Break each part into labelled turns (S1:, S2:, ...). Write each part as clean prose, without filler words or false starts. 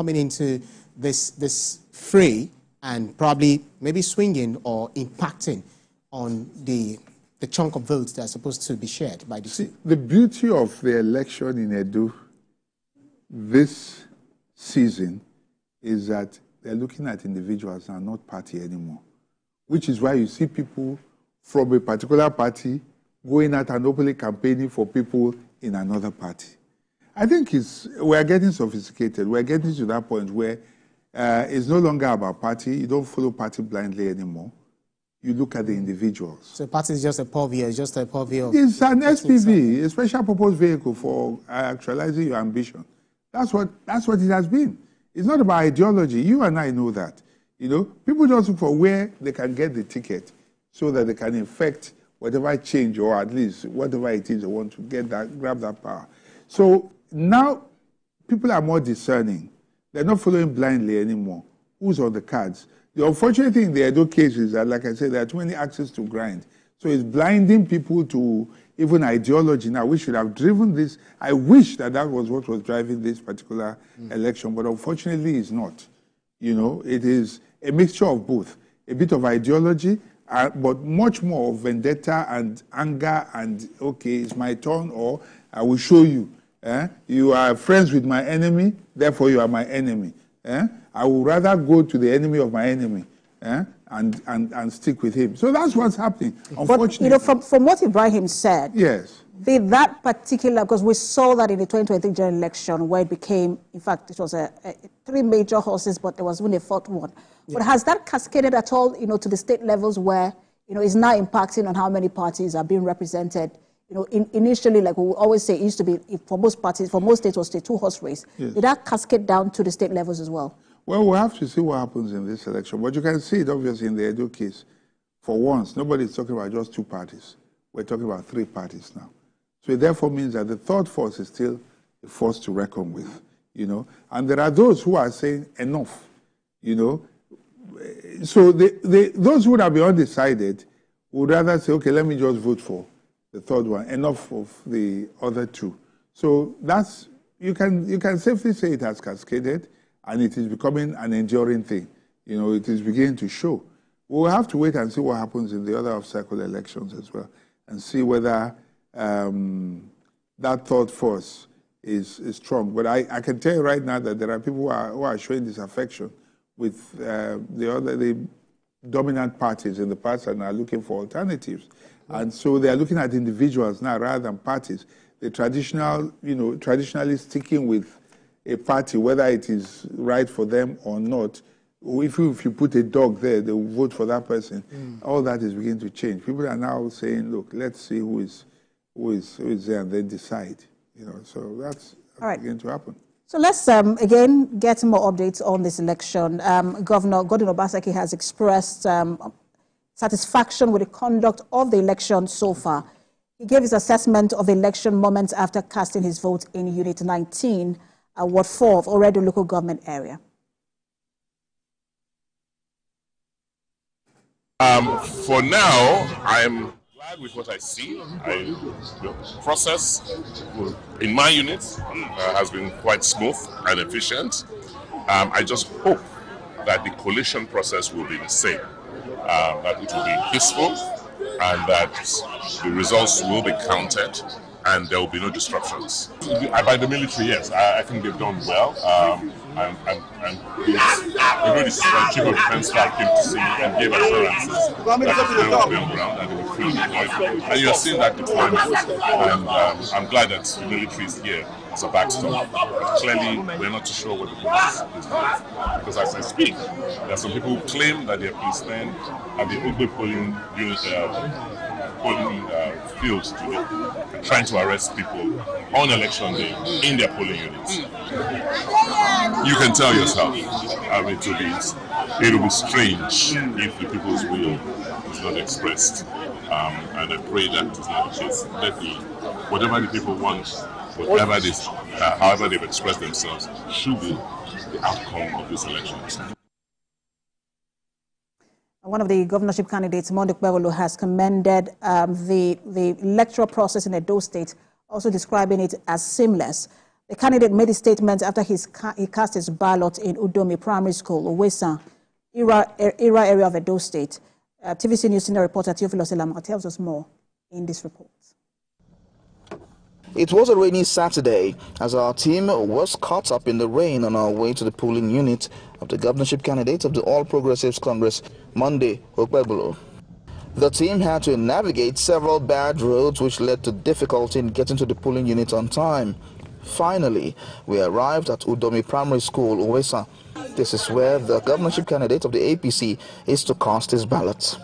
S1: coming into this fray and probably maybe swinging or impacting on the chunk of votes that are supposed to be shared by the two.
S2: The beauty of the election in Edo this season is that they're looking at individuals and not party anymore, which is why you see people from a particular party going out and openly campaigning for people in another party. I think we're getting sophisticated. We're getting to that point where it's no longer about party. You don't follow party blindly anymore. You look at the individuals.
S1: So party is just a purview. It's just a purview.
S2: It's an SPV, a special purpose vehicle for actualizing your ambition. That's what it has been. It's not about ideology. You and I know that. You know, people just look for where they can get the ticket so that they can effect whatever change or at least whatever it is they want to get grab that power. So now people are more discerning. They're not following blindly anymore. Who's on the cards? The unfortunate thing in the Edo case is that, like I said, there are too many axes to grind. So it's blinding people to even ideology now. We should have driven this. I wish that was what was driving this particular election, but unfortunately it's not. You know, it is a mixture of both. A bit of ideology, but much more of vendetta and anger and, okay, it's my turn, or I will show you. You are friends with my enemy, therefore you are my enemy. I would rather go to the enemy of my enemy and stick with him. So that's what's happening, unfortunately.
S3: But, you know, from what Ibrahim said,
S2: yes,
S3: that particular, because we saw that in the 2023 general election where it became, in fact, it was three major horses, but there was even a fourth one. Yeah. But has that cascaded at all, you know, to the state levels where, you know, it's now impacting on how many parties are being represented? You know, initially, like we always say, it used to be, for most parties, for most states, was a two-horse race. Yes. Did that cascade down to the state levels as well?
S2: Well, we'll have to see what happens in this election. But you can see it, obviously, in the Edo case. For once, nobody's talking about just two parties. We're talking about three parties now. So it therefore means that the third force is still a force to reckon with, you know. And there are those who are saying enough, you know. So those who would have been undecided would rather say, okay, let me just vote for the third one, enough of the other two. So that's, you can safely say it has cascaded, and it is becoming an enduring thing. You know, it is beginning to show. We'll have to wait and see what happens in the other off-cycle elections as well, and see whether that third force is strong. But I can tell you right now that there are people who are showing disaffection with the dominant parties in the past and are looking for alternatives. And so they are looking at individuals now rather than parties. The traditional, you know, traditionally sticking with a party, whether it is right for them or not. If you put a dog there, they will vote for that person. All that is beginning to change. People are now saying, look, let's see who is there and then decide. You know, so that's beginning to happen.
S3: So let's again get more updates on this election. Governor Godwin Obaseki has expressed satisfaction with the conduct of the election so far. He gave his assessment of the election moments after casting his vote in Unit 19, Ward 4 of Oredo local government area.
S4: For now, I'm glad with what I see. The process in my unit has been quite smooth and efficient. I just hope that the collation process will be the same, that it will be peaceful and that the results will be counted and there will be no disruptions. By the military, yes, I think they've done well. And the Chief of Defense Staff came to see me and gave assurances that the plan will be on ground and they will fully deploy. And you're seeing that deployment. And I'm glad that the military is here as a backstop. But clearly, we're not too sure what the police is doing. Because as I speak, there are some people who claim that they're policemen and the Ugbe polling fields today, trying to arrest people on election day in their polling units. You can tell yourself, it will be strange if the people's will is not expressed. And I pray that it's not the case. Definitely, whatever the people want, however they've expressed themselves, should be the outcome of this election.
S3: One of the governorship candidates, Monduk Bewolo, has commended the electoral process in Edo State, also describing it as seamless. The candidate made a statement after he cast his ballot in Udomi Primary School, Owesa, Ira area of Edo State. TVC News senior reporter Theophilus Elama tells us more in this report.
S5: It was a rainy Saturday as our team was caught up in the rain on our way to the polling unit of the governorship candidate of the All Progressives Congress, Monday Okpebolo. The team had to navigate several bad roads which led to difficulty in getting to the polling unit on time. Finally, we arrived at Udomi Primary School, Owesa. This is where the governorship candidate of the APC is to cast his ballot.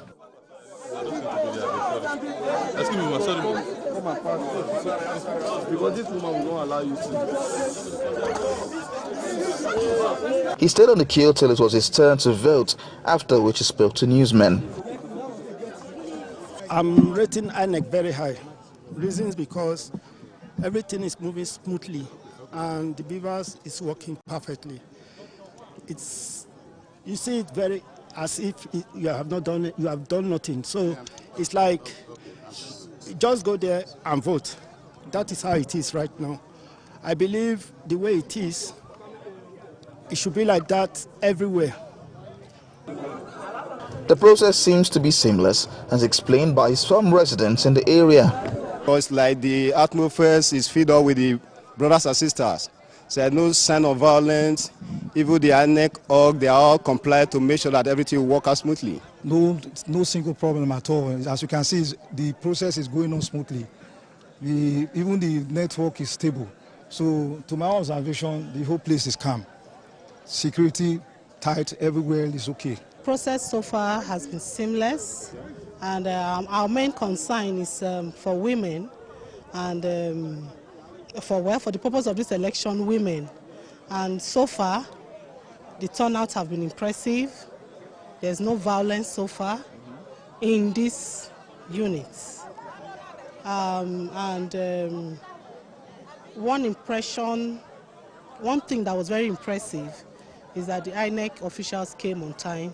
S6: Because this woman will not allow you to.
S5: He stayed on the queue till it was his turn to vote, after which he spoke to newsmen.
S7: I'm rating INEC very high. Reasons because everything is moving smoothly and the beavers is working perfectly. You see it very as if you have done nothing. So it's like just go there and vote. That is how it is right now. I believe the way it is, it should be like that everywhere.
S5: The process seems to be seamless, as explained by some residents in the area.
S6: It's like the atmosphere is filled up with the brothers and sisters. So there's no sign of violence. Even the INEC org, they are all compliant to make sure that everything will work out smoothly.
S8: No single problem at all. As you can see, the process is going on smoothly. Even the network is stable. So to my observation, the whole place is calm. Security tight everywhere is okay.
S9: Process so far has been seamless, and our main concern is for women and for the purpose of this election, women. And so far, the turnout have been impressive. There's no violence so far in these units. One thing that was very impressive is that the INEC officials came on time.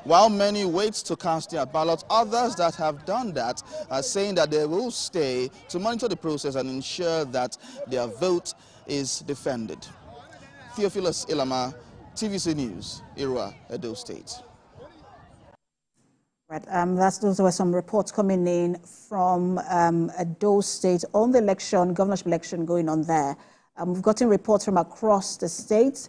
S5: While many wait to cast their ballot, others that have done that are saying that they will stay to monitor the process and ensure that their vote is defended. Theophilus Ilama, TVC News, Irua, Edo State.
S3: Right, those were some reports coming in from Edo State on the election, governorship election going on there. We've gotten reports from across the state.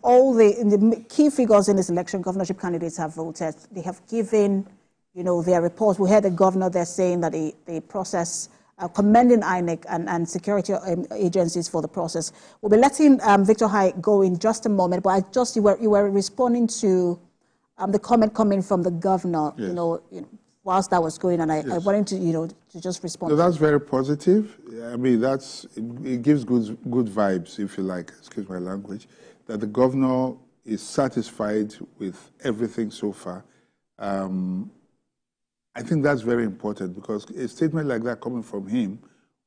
S3: All the key figures in this election, governorship candidates have voted. They have given, their reports. We heard the governor there saying that the process, commending INEC and security agencies for the process. We'll be letting Victor Hai go in just a moment, but you were responding to the comment coming from the governor, yes. Whilst that was going on, I wanted to just respond.
S2: No, that's very positive. I mean, it gives good vibes, if you like, excuse my language, that the governor is satisfied with everything so far. I think that's very important because a statement like that coming from him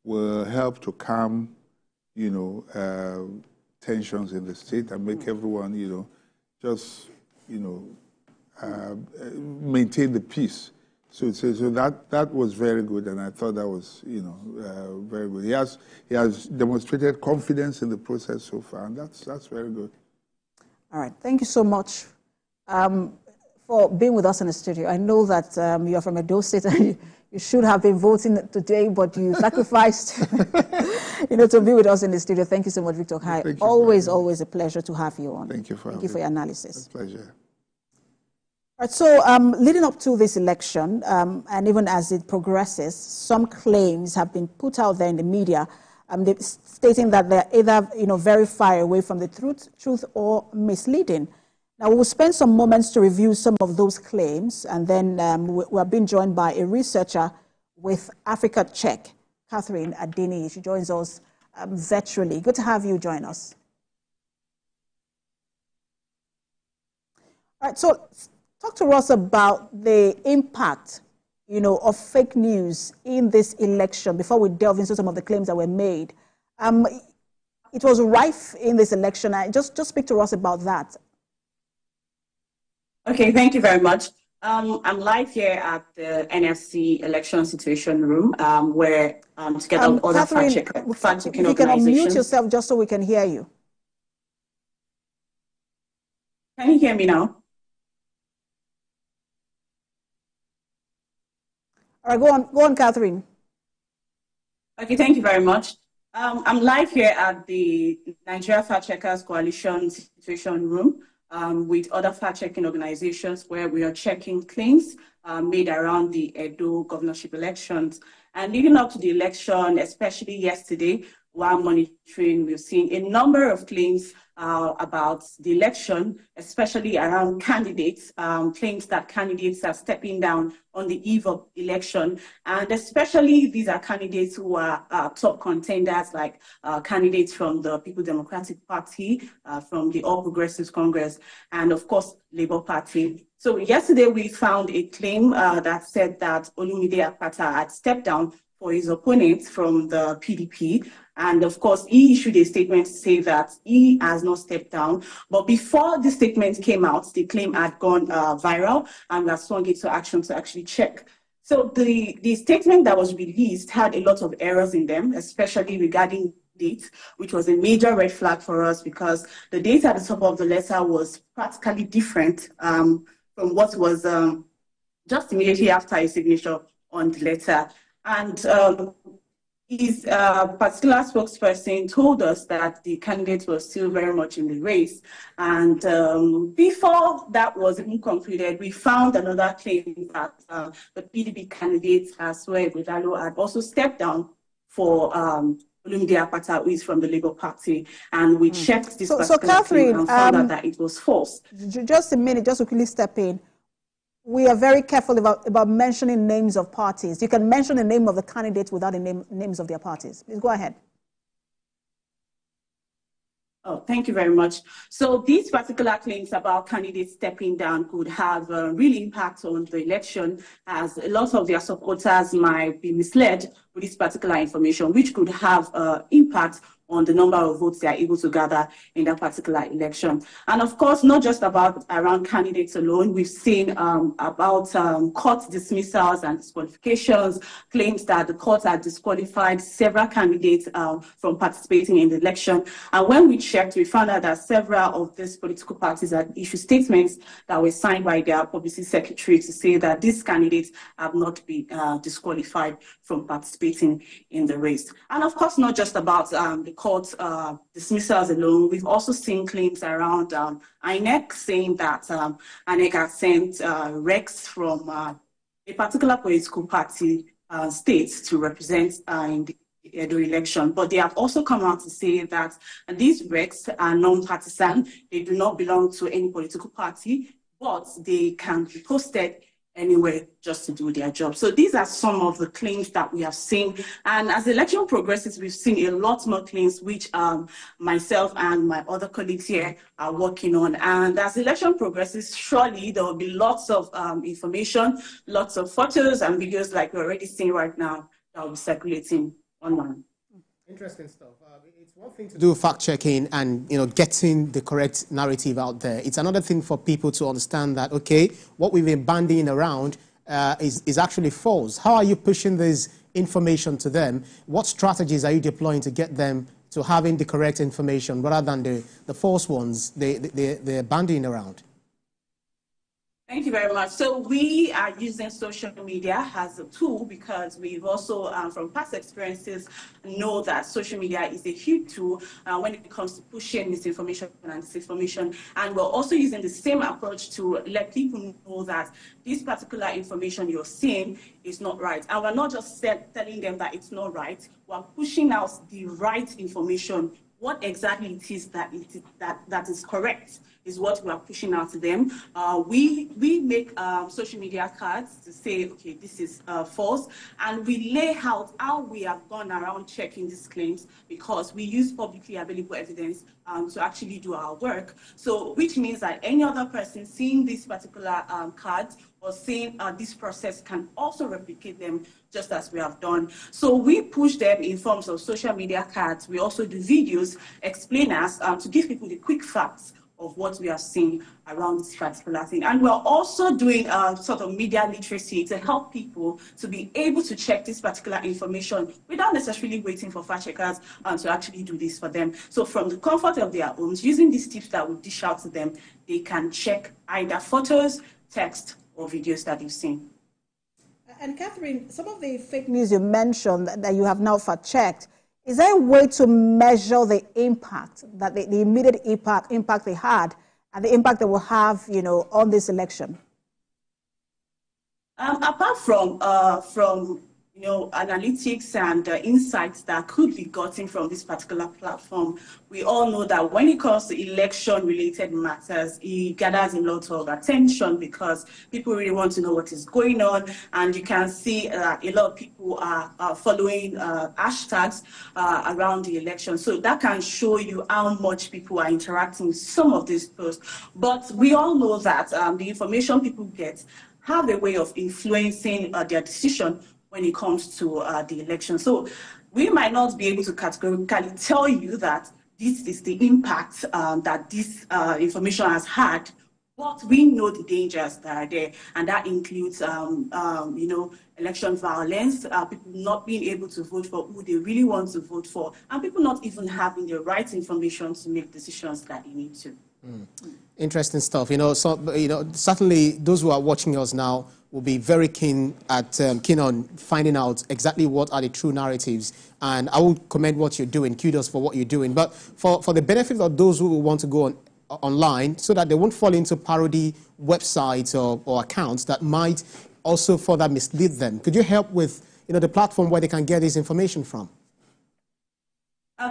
S2: will help to calm, tensions in the state and make everyone, maintain the peace. So that was very good, and I thought that was, very good. He has demonstrated confidence in the process so far, and that's very good.
S3: All right, thank you so much for being with us in the studio. I know that you are from Edo State, and you should have been voting today, but you sacrificed, to be with us in the studio. Thank you so much, Victor Hai. Always a pleasure to have you on.
S2: Thank you for
S3: your analysis.
S2: It's a pleasure.
S3: All right, so leading up to this election, and even as it progresses, some claims have been put out there in the media, stating that they're either very far away from the truth or misleading. Now, we'll spend some moments to review some of those claims, and then we're being joined by a researcher with Africa Check, Catherine Adini. She joins us virtually. Good to have you join us. All right, so talk to us about the impact, of fake news in this election before we delve into some of the claims that were made. It was rife in this election. Just speak to us about that.
S10: Okay, thank you very much. I'm live here at the NFC election situation room, where together with other
S3: Catherine,
S10: fact-checking
S3: you can
S10: organizations.
S3: unmute yourself just so we can hear you.
S10: Can you hear me now?
S3: All right, go on, Catherine.
S10: Okay, thank you very much. I'm live here at the Nigeria Fact Checkers Coalition situation room with other fact-checking organizations where we are checking claims made around the Edo governorship elections. And leading up to the election, especially yesterday, while monitoring, we've seen a number of claims about the election, especially around candidates, claims that candidates are stepping down on the eve of election. And especially these are candidates who are top contenders, like candidates from the People Democratic Party, from the All Progressives Congress, and of course, Labour Party. So yesterday we found a claim that said that Olumide Akpata had stepped down for his opponent from the PDP. And of course, he issued a statement to say that he has not stepped down. But before the statement came out, the claim had gone viral, and we have swung into action to actually check. So the statement that was released had a lot of errors in them, especially regarding date, which was a major red flag for us because the date at the top of the letter was practically different from what was just immediately after his signature on the letter. And his particular spokesperson told us that the candidates were still very much in the race. And before that was even concluded, we found another claim that the PDP candidate, Aswe Godalo, had also stepped down for Olumide Akpata, who is from the Labour Party. And we checked this particular claim and found out that it was false.
S3: Just a minute, just to quickly step in. We are very careful about mentioning names of parties. You can mention the name of the candidates without the names of their parties. Please go ahead.
S10: Oh, thank you very much. So these particular claims about candidates stepping down could have a real impact on the election, as a lot of their supporters might be misled with this particular information, which could have impact on the number of votes they are able to gather in that particular election. And of course, not just around candidates alone, we've seen about court dismissals and disqualifications, claims that the court had disqualified several candidates from participating in the election. And when we checked, we found out that several of these political parties had issued statements that were signed by their publicity secretary to say that these candidates have not been disqualified from participating in the race. And of course, not just about the court dismissals alone. We've also seen claims around INEC saying that INEC has sent recs from a particular political party state to represent in the Edo election. But they have also come out to say that these recs are non-partisan. They do not belong to any political party, but they can be posted anywhere just to do their job. So these are some of the claims that we have seen. And as the election progresses, we've seen a lot more claims, which myself and my other colleagues here are working on. And as the election progresses, surely there will be lots of information, lots of photos and videos like we're already seeing right now that will be circulating online.
S1: Interesting stuff. It's one thing to do fact-checking and getting the correct narrative out there. It's another thing for people to understand that, okay, what we've been bandying around is actually false. How are you pushing this information to them? What strategies are you deploying to get them to having the correct information rather than the false ones they're bandying around?
S10: Thank you very much. So we are using social media as a tool because we've also, from past experiences, know that social media is a huge tool when it comes to pushing misinformation and disinformation. And we're also using the same approach to let people know that this particular information you're seeing is not right. And we're not just telling them that it's not right. We're pushing out the right information. What exactly it is that is correct is what we are pushing out to them. We make social media cards to say, okay, this is false, and we lay out how we have gone around checking these claims because we use publicly available evidence to actually do our work. So, which means that any other person seeing this particular cards or seeing this process can also replicate them just as we have done. So we push them in forms of social media cards. We also do videos, explainers to give people the quick facts of what we are seeing around this particular thing. And we're also doing sort of media literacy to help people to be able to check this particular information without necessarily waiting for fact checkers to actually do this for them. So from the comfort of their homes, using these tips that we dish out to them, they can check either photos, text, or videos that you've seen.
S3: And Catherine, some of the fake news you mentioned that you have now fact-checked, is there a way to measure the impact, that the immediate impact they had and the impact they will have, on this election?
S10: Apart from analytics and insights that could be gotten from this particular platform, we all know that when it comes to election-related matters, it gathers a lot of attention because people really want to know what is going on, and you can see a lot of people are following hashtags around the election. So that can show you how much people are interacting with some of these posts. But we all know that the information people get have a way of influencing their decision when it comes to the election. So we might not be able to categorically tell you that this is the impact that this information has had, but we know the dangers that are there, and that includes, election violence, people not being able to vote for who they really want to vote for, and people not even having the right information to make decisions that they need to.
S1: Interesting stuff. Certainly those who are watching us now will be very keen on finding out exactly what are the true narratives. And I will commend what you're doing. Kudos for what you're doing. But for the benefit of those who want to go online, so that they won't fall into parody websites or accounts that might also further mislead them, could you help with the platform where they can get this information from?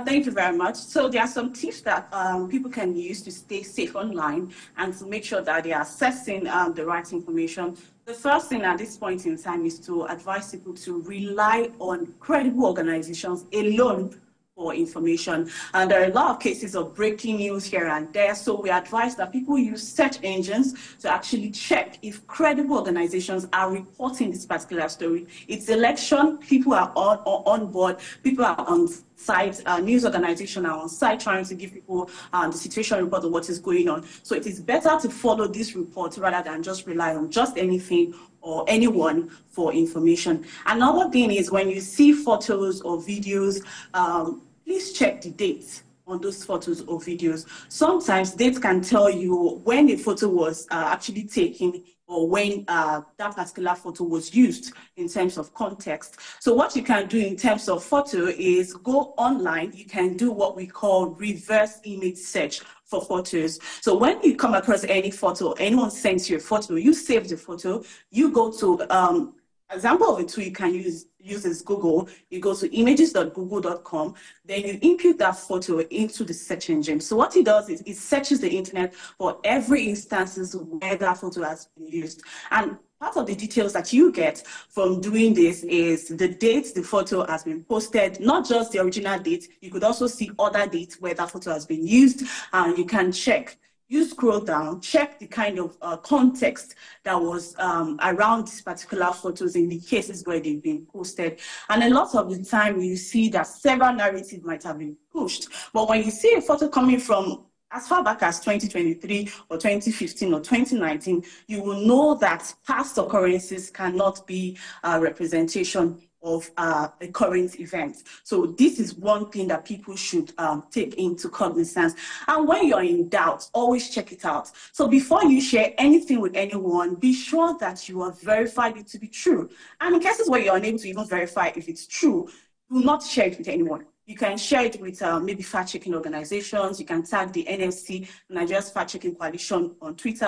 S10: Thank you very much. So there are some tips that people can use to stay safe online and to make sure that they are accessing the right information. The first thing at this point in time is to advise people to rely on credible organizations alone for information. And there are a lot of cases of breaking news here and there. So we advise that people use search engines to actually check if credible organizations are reporting this particular story. It's election, people are on board, people are on site, news organizations are on site trying to give people the situation report of what is going on. So it is better to follow this report rather than just rely on just anything or anyone for information. Another thing is when you see photos or videos, please check the dates on those photos or videos. Sometimes dates can tell you when a photo was actually taken or when that particular photo was used in terms of context. So what you can do in terms of photo is go online. You can do what we call reverse image search for photos. So when you come across any photo, anyone sends you a photo, you save the photo, you go to example of a tool you can use is Google. You go to images.google.com, then you input that photo into the search engine. So what it does is it searches the internet for every instances where that photo has been used. And part of the details that you get from doing this is the date the photo has been posted, not just the original date. You could also see other dates where that photo has been used, and you can check. You scroll down, check the kind of context that was around these particular photos in the cases where they've been posted. And a lot of the time you see that several narratives might have been pushed. But when you see a photo coming from as far back as 2023 or 2015 or 2019, you will know that past occurrences cannot be a representation of a current event. So this is one thing that people should take into cognizance. And when you're in doubt, always check it out. So before you share anything with anyone, be sure that you have verified it to be true. And in cases where you're unable to even verify if it's true, do not share it with anyone. You can share it with maybe fact-checking organizations. You can tag the NFC, Nigeria's Fact-Checking Coalition, on Twitter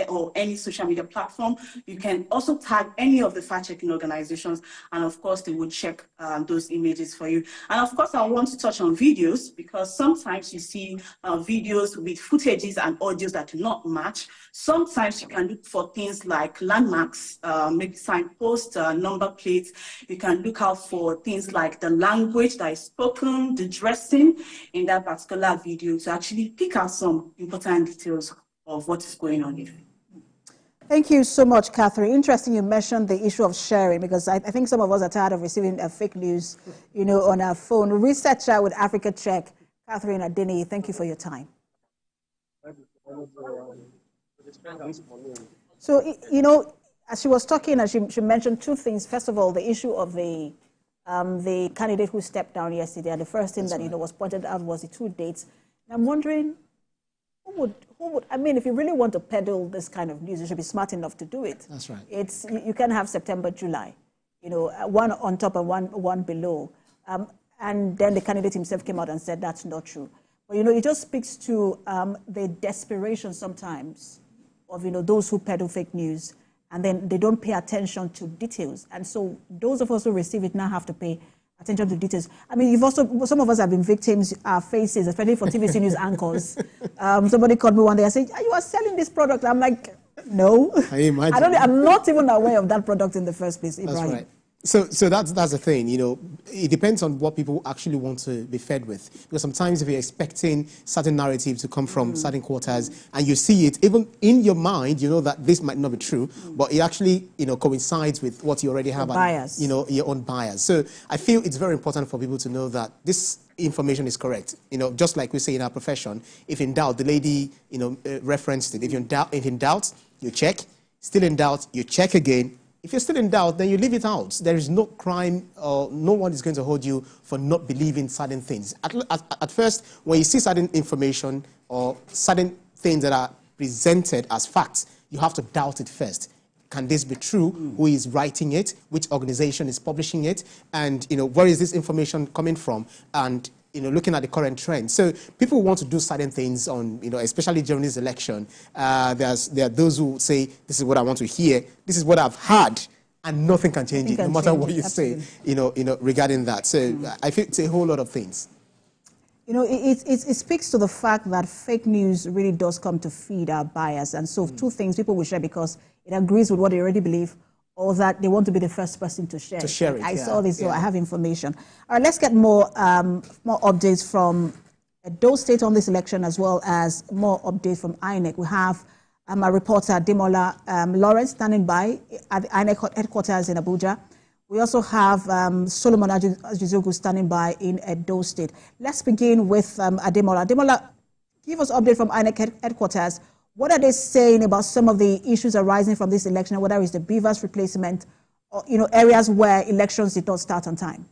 S10: or any social media platform. You can also tag any of the fact-checking organizations, and of course, they will check those images for you. And of course, I want to touch on videos, because sometimes you see videos with footages and audios that do not match. Sometimes you can look for things like landmarks, maybe signposts, number plates. You can look out for things like the language that is spoken, the dressing in that particular video, to actually pick out some important details of what is going on here.
S3: Thank you so much, Catherine. Interesting you mentioned the issue of sharing, because I think some of us are tired of receiving fake news, on our phone. Researcher with Africa Check, Catherine Adeni, thank you for your time. So, you know, as she was talking, she mentioned two things. First of all, the issue of the candidate who stepped down yesterday, and the first thing that was pointed out was the 2 dates. And I'm wondering, who would? I mean, if you really want to peddle this kind of news, you should be smart enough to do it.
S1: That's right.
S3: It's you can have September, July, you know, one on top and one below, and then the candidate himself came out and said that's not true. But you know, it just speaks to the desperation sometimes of those who peddle fake news, and then they don't pay attention to details. And so those of us who receive it now have to pay attention to details. I mean, some of us have been victims, our faces, especially for TVC News anchors. Somebody called me one day and said, you are selling this product. I'm like, no. I'm not even aware of that product in the first place, Ibrahim.
S1: That's right. So that's the thing, it depends on what people actually want to be fed with. Because sometimes if you're expecting certain narratives to come from certain quarters and you see it, even in your mind, you know that this might not be true, but it actually, coincides with what you already have.
S3: Bias.
S1: Your own bias. So I feel it's very important for people to know that this information is correct. Just like we say in our profession, if in doubt, the lady, referenced it. If in doubt, you check. Still in doubt, you check again. If you're still in doubt, then you leave it out. There is no crime, or no one is going to hold you for not believing certain things. At first, when you see certain information or certain things that are presented as facts, you have to doubt it first. Can this be true? Who is writing it? Which organization is publishing it? And where is this information coming from? And looking at the current trend. So people want to do certain things on, especially during this election. There are those who say, this is what I want to hear. This is what I've heard. And nothing can change it, no matter what you say, regarding that. So I think it's a whole lot of things.
S3: It speaks to the fact that fake news really does come to feed our bias. And so two things people will share because it agrees with what they already believe, or that they want to be the first person to share it. I saw this, so I have information. All right, let's get more updates from those states on this election, as well as more updates from INEC. We have our reporter, Demola Lawrence, standing by at the INEC headquarters in Abuja. We also have Solomon Ajizogu standing by in Edo State. Let's begin with Ademola. Ademola, give us update from INEC headquarters. What are they saying about some of the issues arising from this election, whether it's the beavers replacement or, areas where elections did not start on time?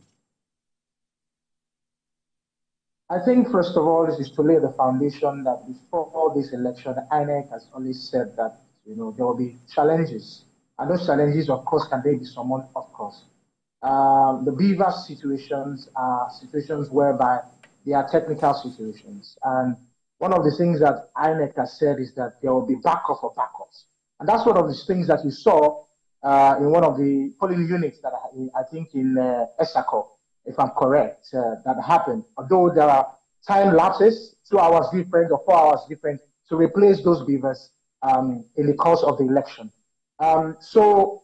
S11: I think, first of all, this is to lay the foundation that before this election, INEC has always said that, there will be challenges. And those challenges, of course, can they be summoned? Of course. The beaver situations are situations whereby they are technical situations. And one of the things that INEC has said is that there will be backup for backups. And that's one of the things that you saw in one of the polling units that I think in Esako, if I'm correct, that happened. Although there are time lapses, 2 hours different or 4 hours different, to replace those beavers in the course of the election. So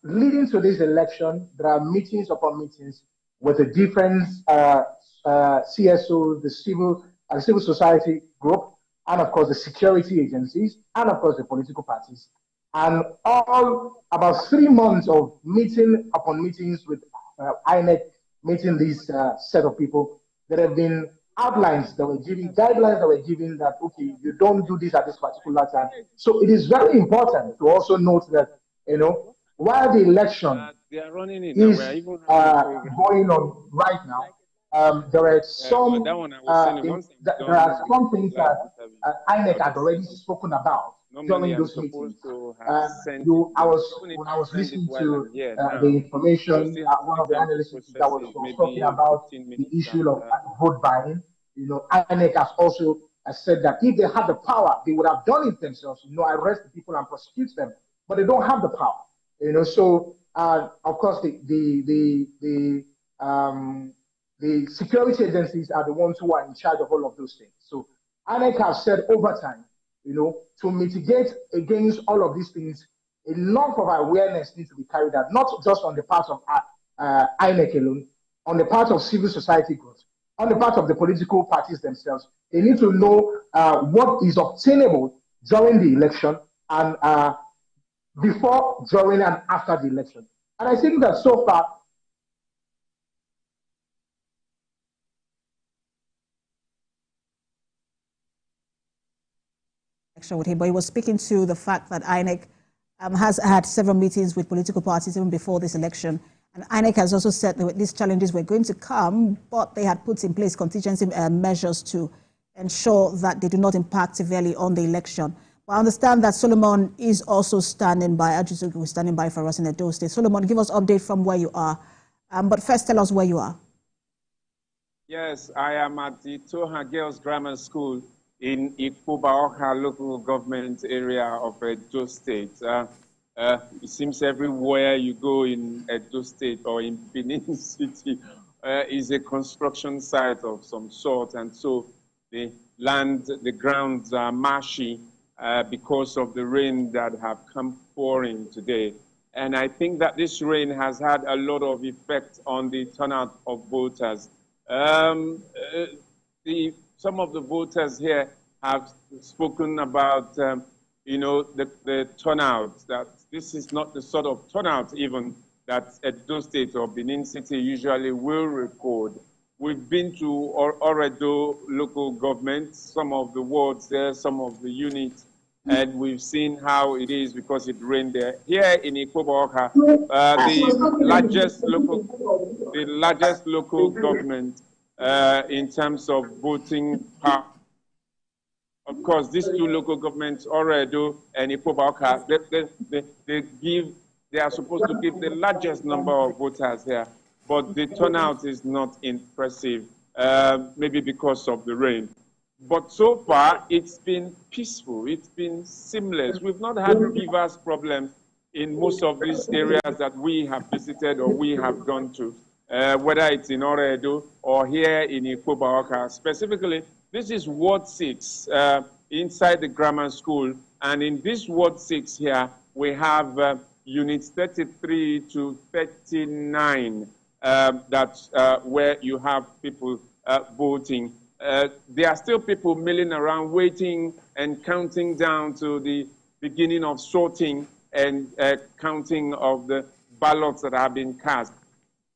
S11: leading to this election, there are meetings upon meetings with the different CSOs, the civil society group, and of course the security agencies, and of course the political parties. And all about 3 months of meeting upon meetings with INEC, meeting this set of people. There have been outlines that were given, guidelines that were given that, okay, you don't do this at this particular time. So it is very important to also note that, while the election is going on right now, there are some there are some things that INEC had already spoken about during those meetings. When I was listening to the information, one of the analysts that was talking about the issue of vote buying, INEC has also said that if they had the power, they would have done it themselves, arrest the people and prosecute them, but they don't have the power, So of course the security agencies are the ones who are in charge of all of those things. So INEC has said over time, to mitigate against all of these things, a lot of awareness needs to be carried out, not just on the part of INEC alone, on the part of civil society groups, on the part of the political parties themselves. They need to know what is obtainable during the election and before, during, and after the election. And I think that so far,
S3: With him, but he was speaking to the fact that INEC has had several meetings with political parties even before this election. And INEC has also said that these challenges were going to come, but they had put in place contingency measures to ensure that they do not impact severely on the election. But I understand that Solomon is also standing by, Ajuzugu is standing by for us in Edo State. Solomon, give us update from where you are. But first, tell us where you are.
S12: Yes, I am at the Toha Girls Grammar School in Ikubaoka local government area of Edo State. It seems everywhere you go in Edo State or in Benin City is a construction site of some sort, and so the grounds are marshy because of the rain that have come pouring today. And I think that this rain has had a lot of effect on the turnout of voters. Some of the voters here have spoken about, the turnout, that this is not the sort of turnout even that Edo State or Benin City usually will record. We've been to Oredo local government, some of the wards there, some of the units, and we've seen how it is because it rained there. Here in Ikoboka, the largest local government in terms of voting power. Of course, these two local governments, Oredo and Ikoboka, they are supposed to give the largest number of voters here, but the turnout is not impressive, maybe because of the rain. But so far, it's been peaceful, it's been seamless. We've not had reverse problems in most of these areas that we have visited or we have gone to, whether it's in Oredo or here in Ikoboka. Specifically, this is Ward 6 inside the grammar school, and in this Ward 6 here, we have units 33 to 39 that's where you have people voting. There are still people milling around, waiting and counting down to the beginning of sorting and counting of the ballots that have been cast.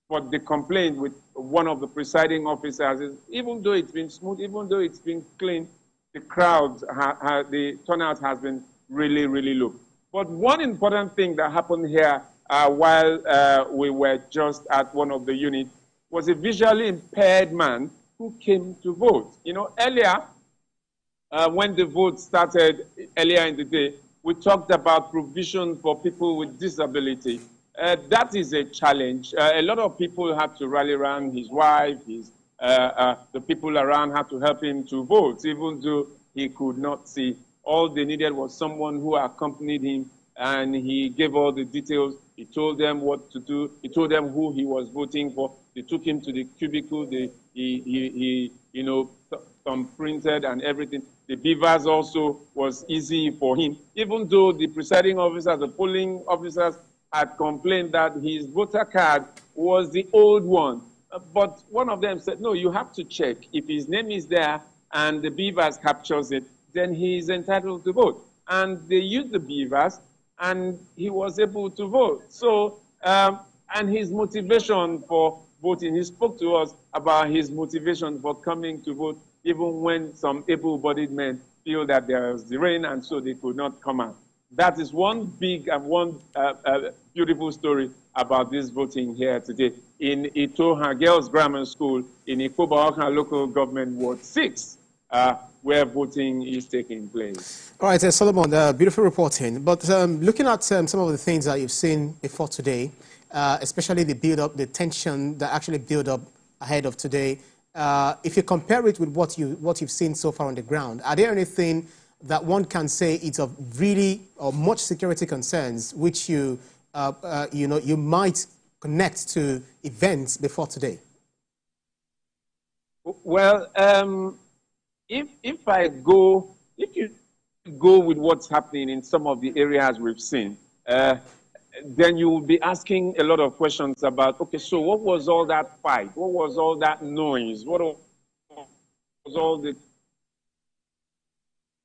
S12: But the complaint with one of the presiding officers is, even though it's been smooth, even though it's been clean, the the turnout has been really, really low. But one important thing that happened here while we were just at one of the units was a visually impaired man who came to vote. You know, earlier, when the vote started earlier in the day, we talked about provision for people with disability. That is a challenge. A lot of people had to rally around his wife, the people around had to help him to vote, even though he could not see. All they needed was someone who accompanied him, and he gave all the details. He told them what to do. He told them who he was voting for. They took him to the cubicle. He printed and everything. The beavers also was easy for him, even though the presiding officers, the polling officers had complained that his voter card was the old one. But one of them said, no, you have to check. If his name is there and the beavers captures it, then he is entitled to vote. And they used the beavers, and he was able to vote. So, and his motivation for voting, he spoke to us about his motivation for coming to vote, even when some able-bodied men feel that there was the rain and so they could not come out. That is one big and one beautiful story about this voting here today in Itoha Girls Grammar School in Ikoboka local government Ward 6, where voting is taking place.
S1: All right, Solomon, beautiful reporting. But looking at some of the things that you've seen before today, especially the build-up, the tension that actually built up ahead of today, if you compare it with what you've seen so far on the ground, are there anything that one can say it's of really or much security concerns which you might connect to events before today?
S12: Well, if you go with what's happening in some of the areas we've seen, then you will be asking a lot of questions about, okay, so what was all that fight? What was all that noise? What was all the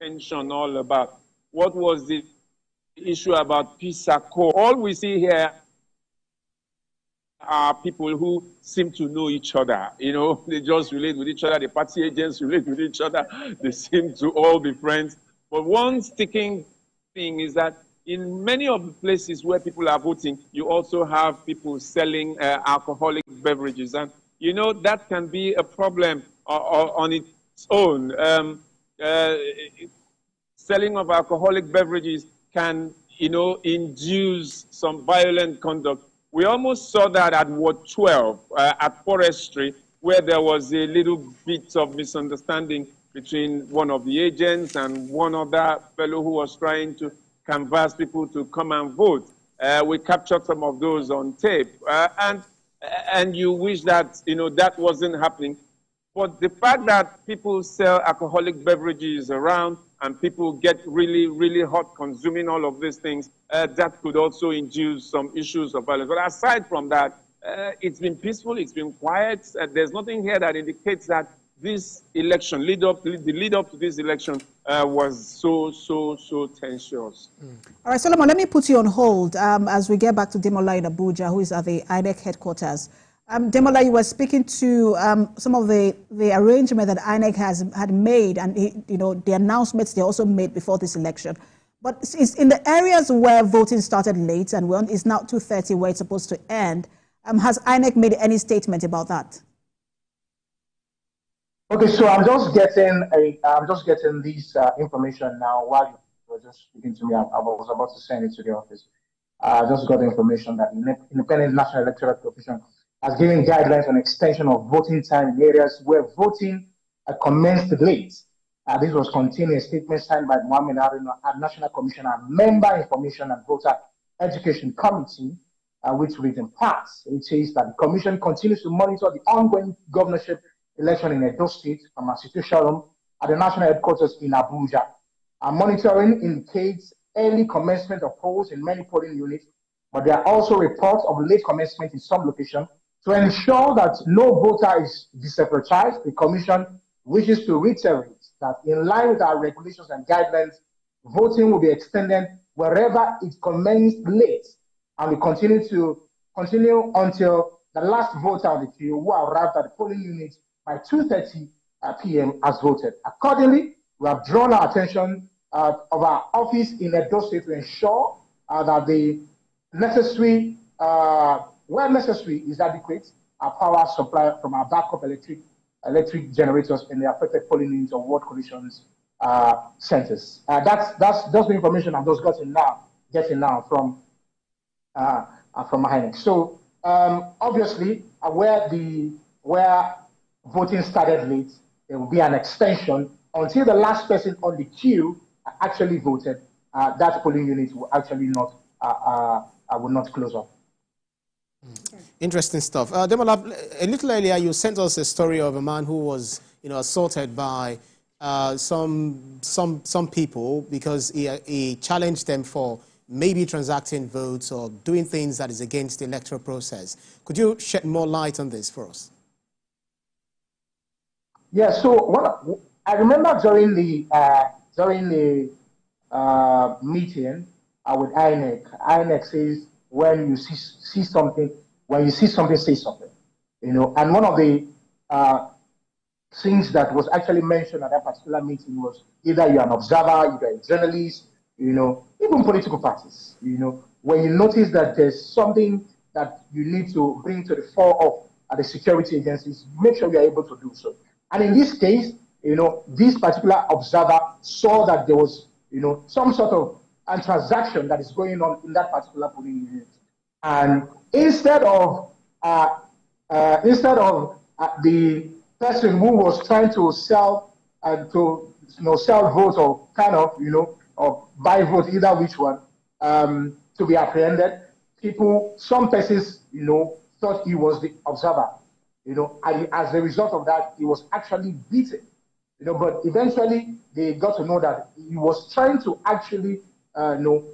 S12: tension all about? What was the issue about peace accord? All we see here are people who seem to know each other. You know, they just relate with each other. The party agents relate with each other. They seem to all be friends. But one sticking thing is that in many of the places where people are voting, you also have people selling alcoholic beverages. And, you know, that can be a problem on its own. Selling of alcoholic beverages can, you know, induce some violent conduct. We almost saw that at Ward 12, at Forestry, where there was a little bit of misunderstanding between one of the agents and one other fellow who was trying to canvass people to come and vote. We captured some of those on tape. And you wish that, you know, that wasn't happening. But the fact that people sell alcoholic beverages around and people get really, really hot consuming all of these things, that could also induce some issues of violence. But aside from that, it's been peaceful, it's been quiet. There's nothing here that indicates that this election, the lead up to this election was so tensious.
S3: All right, Solomon, let me put you on hold as we get back to Demola in Abuja, who is at the INEC headquarters. Demola, you were speaking to some of the arrangement that INEC had made, and you know the announcements they also made before this election. But it's in the areas where voting started late and it's now 2:30 where it's supposed to end. Has INEC made any statement about that?
S11: Okay, so I'm just getting this information now while you were just speaking to me. I was about to send it to the office. I just got the information that Independent National Electoral Commission has given guidelines on extension of voting time in areas where voting commenced late. This was contained in a statement signed by Mohammed Aruna, National Commissioner and Member Information and Voter Education Committee, which reads in parts. It says that the Commission continues to monitor the ongoing governorship election in Edo State from our situation room at the national headquarters in Abuja. Our monitoring indicates early commencement of polls in many polling units, but there are also reports of late commencement in some locations. To ensure that no voter is disenfranchised, the Commission wishes to reiterate that in line with our regulations and guidelines, voting will be extended wherever it commenced late, and we continue until the last voter on the queue who arrived at the polling unit by 2:30 p.m. has voted. Accordingly, we have drawn our attention of our office in Edo State to ensure that the necessary, where necessary, is adequate, our power supply from our backup electric generators in the affected polling units of ward conditions centers. That's just the information I'm just getting now from INEC. So obviously, where voting started late, there will be an extension until the last person on the queue actually voted. That polling unit will actually not will not close up.
S1: Interesting stuff. Demola, a little earlier you sent us a story of a man who was, you know, assaulted by some people because he challenged them for maybe transacting votes or doing things that is against the electoral process. Could you shed more light on this for us?
S11: Yeah. So I remember during the meeting with INEC says when you see something, say something. You know, and one of the things that was actually mentioned at that particular meeting was either you're an observer, you're a journalist, you know, even political parties. You know, when you notice that there's something that you need to bring to the fore of the security agencies, make sure you're able to do so. And in this case, you know, this particular observer saw that there was, you know, some sort of a transaction that is going on in that particular polling unit. And instead of the person who was trying to sell sell votes or kind of, you know, or buy vote, either which one, to be apprehended, some persons, you know, thought he was the observer. You know, and as a result of that, he was actually beaten. You know, but eventually they got to know that he was trying to actually, prevent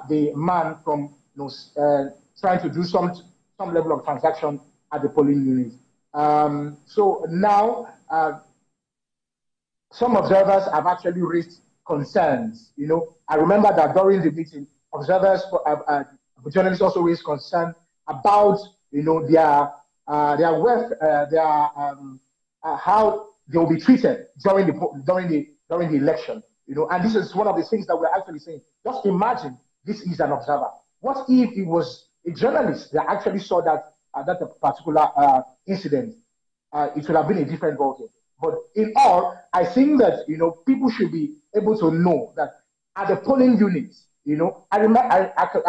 S11: the man from, trying to do some level of transaction at the polling unit. So now, some observers have actually raised concerns. You know, I remember that during the meeting, journalists also raised concern about, you know, how they will be treated during the election. And this is one of the things that we're actually saying. Just imagine this is an observer. What if it was a journalist that actually saw that that particular incident? It would have been a different ballgame. But in all, I think that people should be able to know that at the polling units, I remember I could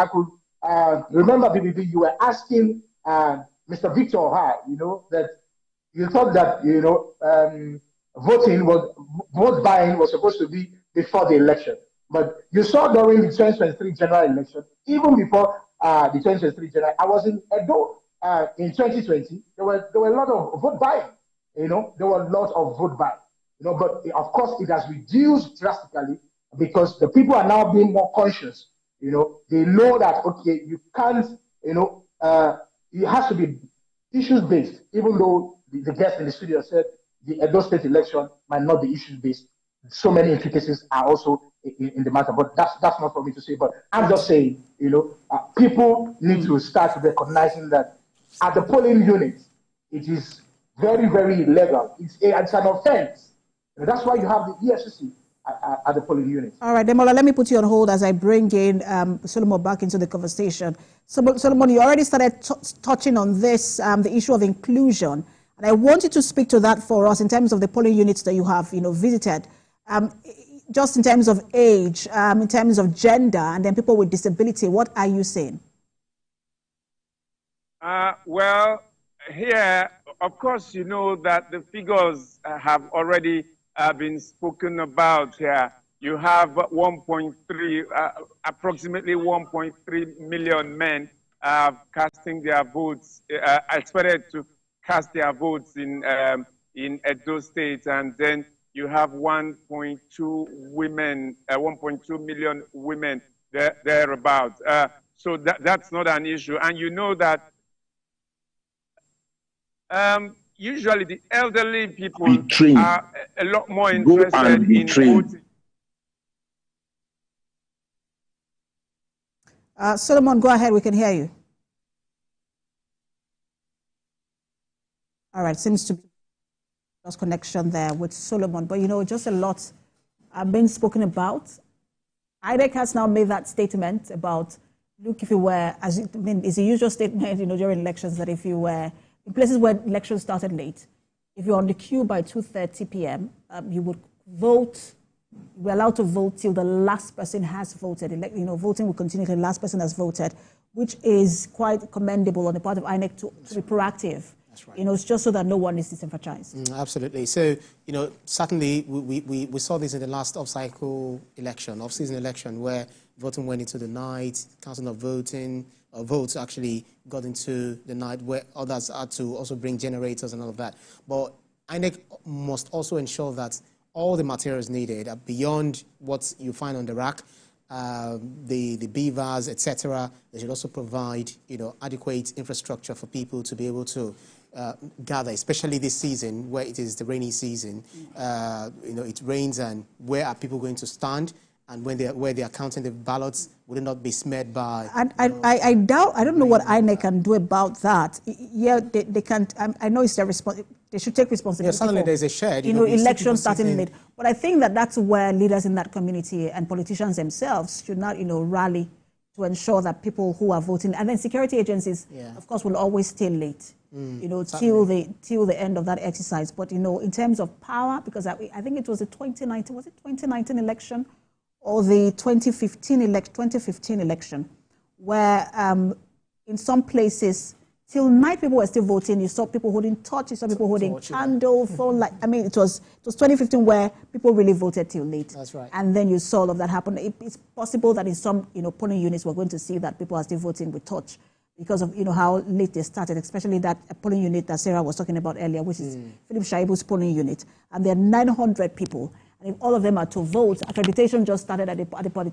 S11: remember BBB, you were asking Mr. Victor that you thought that vote buying was supposed to be before the election. But you saw during the 2023 general election, even before the 2023 general, I was in Edo in 2020. There were a lot of vote buying. There were a lot of vote buying. But of course it has reduced drastically because the people are now being more conscious. They know that okay, you can't. It has to be issues based. Even though the guest in the studio said the Edo State election might not be issues based. So many intricacies are also in the matter, but that's not for me to say. But I'm just saying, people need to start recognizing that at the polling unit, it is very, very illegal. It's an offense. That's why you have the EFCC at the polling unit.
S3: All right, Demola, let me put you on hold as I bring in Solomon back into the conversation. Solomon, you already started touching on this, the issue of inclusion. And I want you to speak to that for us in terms of the polling units that you have, visited. Just in terms of age, in terms of gender, and then people with disability, what are you saying?
S12: Well, here, of course, you know that the figures have already been spoken about here. You have 1.3, approximately 1.3 million men casting their votes, expected to cast their votes in Edo State, and then you have 1.2 million women thereabouts. So that's not an issue. And you know that usually the elderly people are a lot more interested in voting.
S3: Solomon, go ahead. We can hear you. All right. Seems to be lost connection there with Solomon. But, just a lot being spoken about. INEC has now made that statement about, look, if you were, it's a usual statement, during elections that if you were in places where elections started late, if you're on the queue by 2:30 p.m., you would vote. We're allowed to vote till the last person has voted. Voting will continue till the last person has voted, which is quite commendable on the part of INEC to be proactive. That's right. It's just so that no one is disenfranchised.
S1: Absolutely. So, certainly we saw this in the last off-season election, where voting went into the night, counting of votes actually got into the night, where others had to also bring generators and all of that. But INEC must also ensure that all the materials needed are beyond what you find on the rack, the beavers, etc. They should also provide, adequate infrastructure for people to be able to gather, especially this season where it is the rainy season. It rains, and where are people going to stand? And where they are counting the ballots, would it not be smeared by?
S3: I doubt. I don't know what INEC can do about that. Yeah, they can't. I know it's their responsibility. They should take responsibility.
S1: Yeah, suddenly there's a shared.
S3: Elections starting late. But I think that's where leaders in that community and politicians themselves should not, rally to ensure that people who are voting, and then security agencies, of course, will always stay late. Till the end of that exercise. But in terms of power, because I think it was the 2019 election. Or the 2015 election, where in some places, till night people were still voting. You saw people holding torches, you saw people holding candles, phone light. It was 2015 where people really voted till late.
S1: That's right.
S3: And then you saw all of that happen. It's possible that in some polling units we're going to see that people are still voting with torch because of how late they started, especially that polling unit that Sarah was talking about earlier, which is Philip Shaibu's polling unit, and there are 900 people. And if all of them are to vote, accreditation just started at the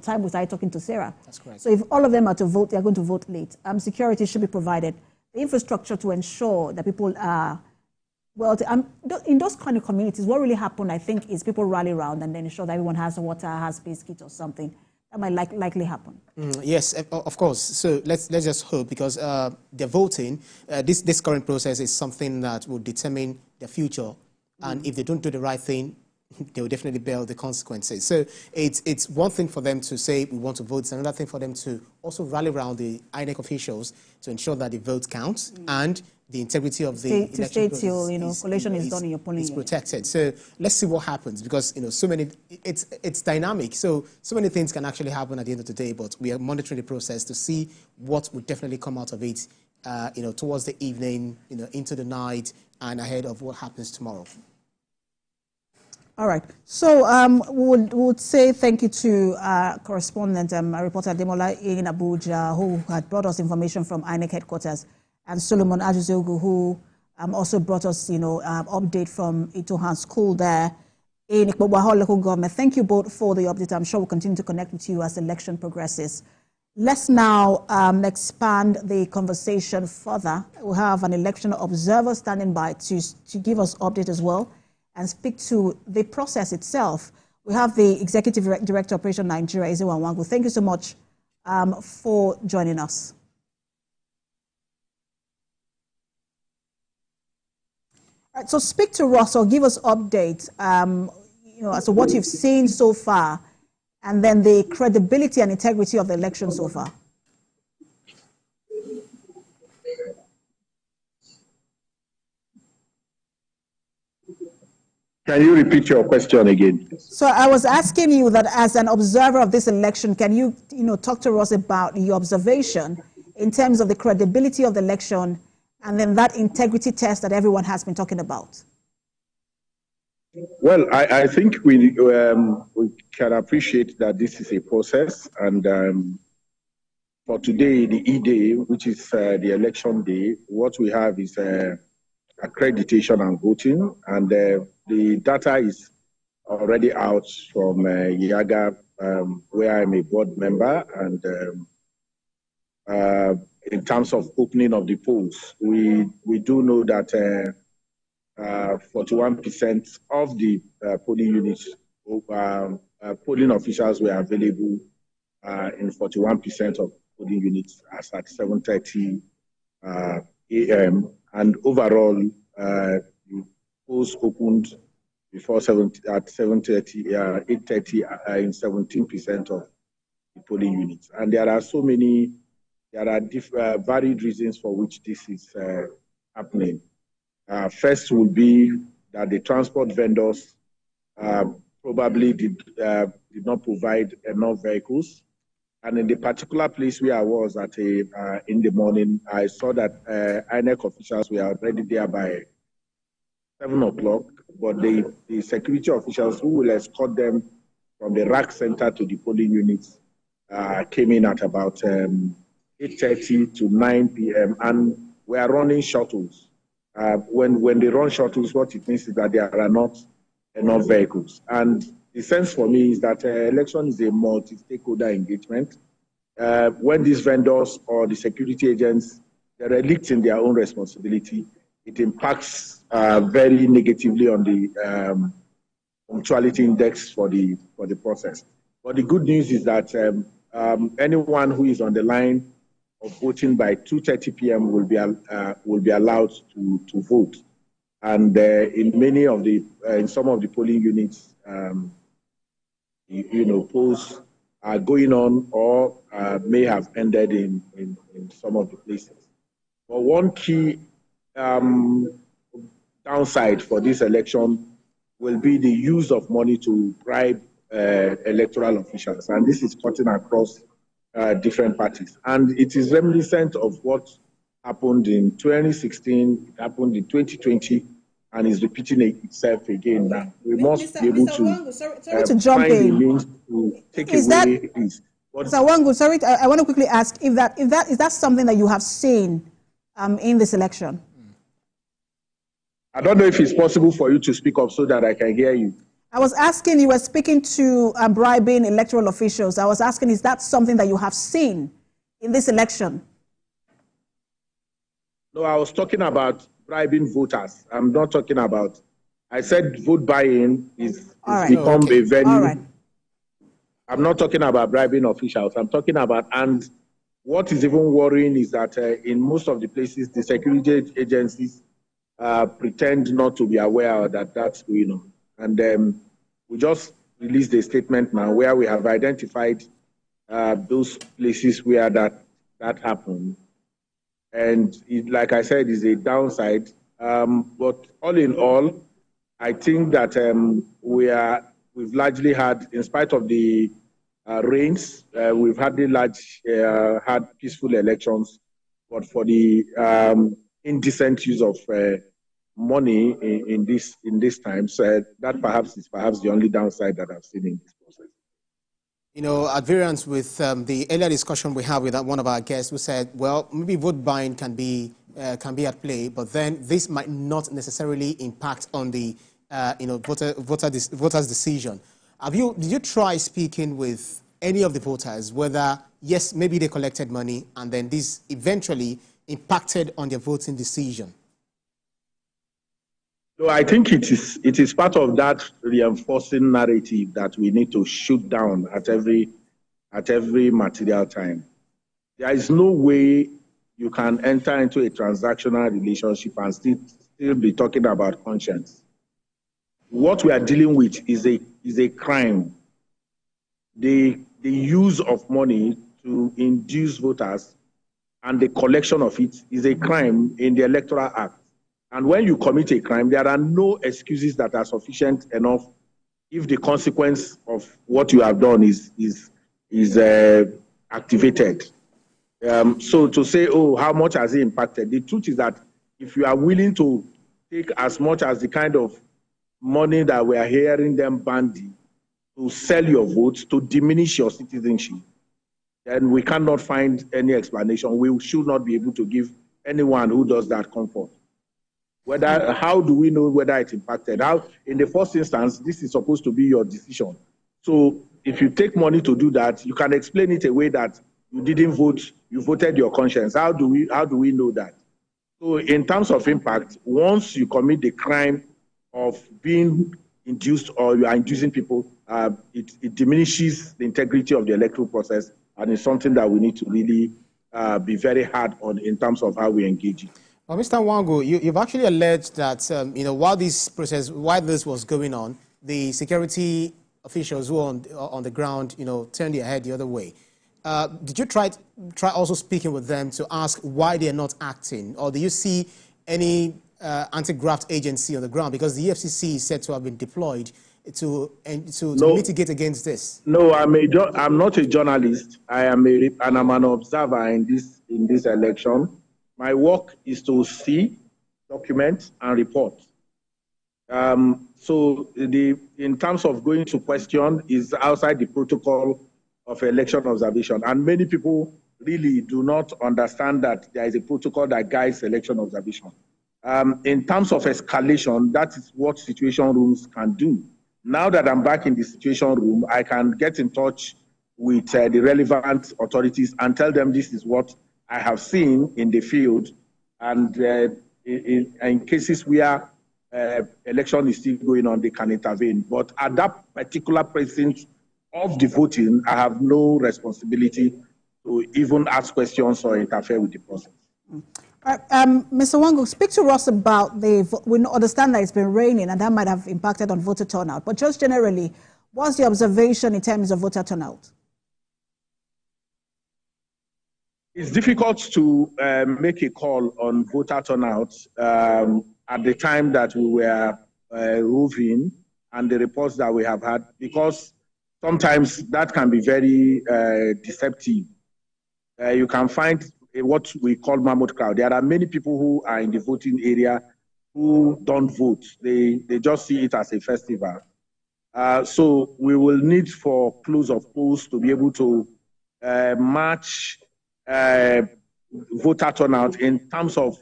S3: time we started talking to Sarah.
S1: That's correct.
S3: So if all of them are to vote, they're going to vote late. Security should be provided. The infrastructure to ensure that people are, in those kind of communities, what really happened, I think, is people rally around and then ensure that everyone has water, has biscuits or something. That might likely happen.
S1: Yes, of course. So let's just hope, because the voting, this current process is something that will determine the future And if they don't do the right thing, they will definitely bear the consequences. So it's one thing for them to say we want to vote. It's another thing for them to also rally around the INEC officials to ensure that the vote counts and the integrity of the election process
S3: collation is done in your polling
S1: is protected. So let's see what happens, because so many it's dynamic. So many things can actually happen at the end of the day. But we are monitoring the process to see what will definitely come out of it. Towards the evening, into the night, and ahead of what happens tomorrow.
S3: All right. So we would say thank you to correspondent, reporter Demola in Abuja, who had brought us information from INEC headquarters, and Solomon Ajuzogu, who also brought us, update from Itohan School there in Ikbobwaho local government. Thank you both for the update. I'm sure we'll continue to connect with you as the election progresses. Let's now expand the conversation further. We'll have an election observer standing by to give us update as well and speak to the process itself. We have the Executive Director of Operation Nigeria, Ezewa Wangu. Thank you so much for joining us. All right, so speak to Ross or give us updates as to what you've seen so far, and then the credibility and integrity of the election so far.
S13: Can you repeat your question again?
S3: So I was asking you that as an observer of this election, can you, talk to us about your observation in terms of the credibility of the election and then that integrity test that everyone has been talking about?
S13: Well, I think we can appreciate that this is a process, and for today, the E-Day, which is the election day, what we have is accreditation and voting, and the data is already out from Yaga, where I'm a board member, and in terms of opening of the polls, we do know that 41% of the polling units, polling officials were available in 41% of polling units as at 7:30 a.m. And overall, the polls opened before 8:30 in 17% of the polling units. And there are varied reasons for which this is happening. First will be that the transport vendors probably did not provide enough vehicles. And in the particular place where I was at in the morning, I saw that INEC officials were already there by 7 o'clock, but the security officials who will escort them from the rack center to the polling units came in at about 8:30 to 9 p.m. and we are running shuttles. When they run shuttles, what it means is that there are not enough vehicles. And the sense for me is that election is a multi-stakeholder engagement. When these vendors or the security agents derelict in their own responsibility, it impacts very negatively on the punctuality index for the process. But the good news is that anyone who is on the line of voting by 2:30 p.m. will be allowed to vote. And in some of the polling units, polls are going on or may have ended in some of the places. But one key downside for this election will be the use of money to bribe electoral officials, and this is cutting across different parties. And it is reminiscent of what happened in 2016, it happened in 2020, and is repeating itself again now. We must be able to find a means to take away this.
S3: Mr. Wangu, sorry, I want to quickly ask is that something that you have seen in this election?
S13: I don't know if it's possible for you to speak up so that I can hear you.
S3: I was asking, you were speaking to bribing electoral officials. I was asking, is that something that you have seen in this election?
S13: No, I was talking about bribing voters. I'm not talking about, I said vote buy-in is become a venue.
S3: All right.
S13: I'm not talking about bribing officials. I'm talking about, and what is even worrying is that in most of the places, the security agencies pretend not to be aware that that's going on. And we just released a statement now where we have identified those places where that happened. And like I said, is a downside. But all in all, I think that we've largely had, in spite of the rains, we've had had peaceful elections. But for the indecent use of money in this time, so that perhaps is the only downside that I've seen in this process.
S1: You know, at variance with the earlier discussion we had with one of our guests who said, well, maybe vote buying can be at play, but then this might not necessarily impact on the voters' decision. Did you try speaking with any of the voters whether yes, maybe they collected money and then this eventually impacted on their voting decision?
S13: So I think it is part of that reinforcing narrative that we need to shoot down at every material time. There is no way you can enter into a transactional relationship and still be talking about conscience. What we are dealing with is a crime. The use of money to induce voters and the collection of it is a crime in the Electoral Act. And when you commit a crime, there are no excuses that are sufficient enough if the consequence of what you have done is activated. So to say, oh, how much has it impacted? The truth is that if you are willing to take as much as the kind of money that we are hearing them bandy to sell your votes, to diminish your citizenship, then we cannot find any explanation. We should not be able to give anyone who does that comfort. How do we know whether it impacted? In the first instance, this is supposed to be your decision. So if you take money to do that, you can explain it away that you didn't vote, you voted your conscience. How do we know that? So in terms of impact, once you commit the crime of being induced or you are inducing people, it diminishes the integrity of the electoral process, and it's something that we need to really be very hard on in terms of how we engage it.
S1: Well, Mr. Wango, you've actually alleged that while this was going on, the security officials who were on the ground turned their head the other way. Did you try also speaking with them to ask why they are not acting, or do you see any anti-graft agency on the ground? Because the EFCC is said to have been deployed to mitigate against this.
S13: No, I'm not a journalist. I'm an observer in this election. My work is to see, document, and report. So in terms of going to question is outside the protocol of election observation. And many people really do not understand that there is a protocol that guides election observation. In terms of escalation, that is what situation rooms can do. Now that I'm back in the situation room, I can get in touch with the relevant authorities and tell them this is what I have seen in the field, and in cases where election is still going on, they can intervene. But at that particular precinct of the voting, I have no responsibility to even ask questions or interfere with the process.
S3: Mr. Wango, speak to us about we understand that it's been raining and that might have impacted on voter turnout, but just generally, what's the observation in terms of voter turnout?
S13: It's difficult to make a call on voter turnout at the time that we were roving and the reports that we have had, because sometimes that can be very deceptive. You can find what we call mammoth crowd. There are many people who are in the voting area who don't vote. They just see it as a festival. So we will need for close of polls to be able to match voter turnout in terms of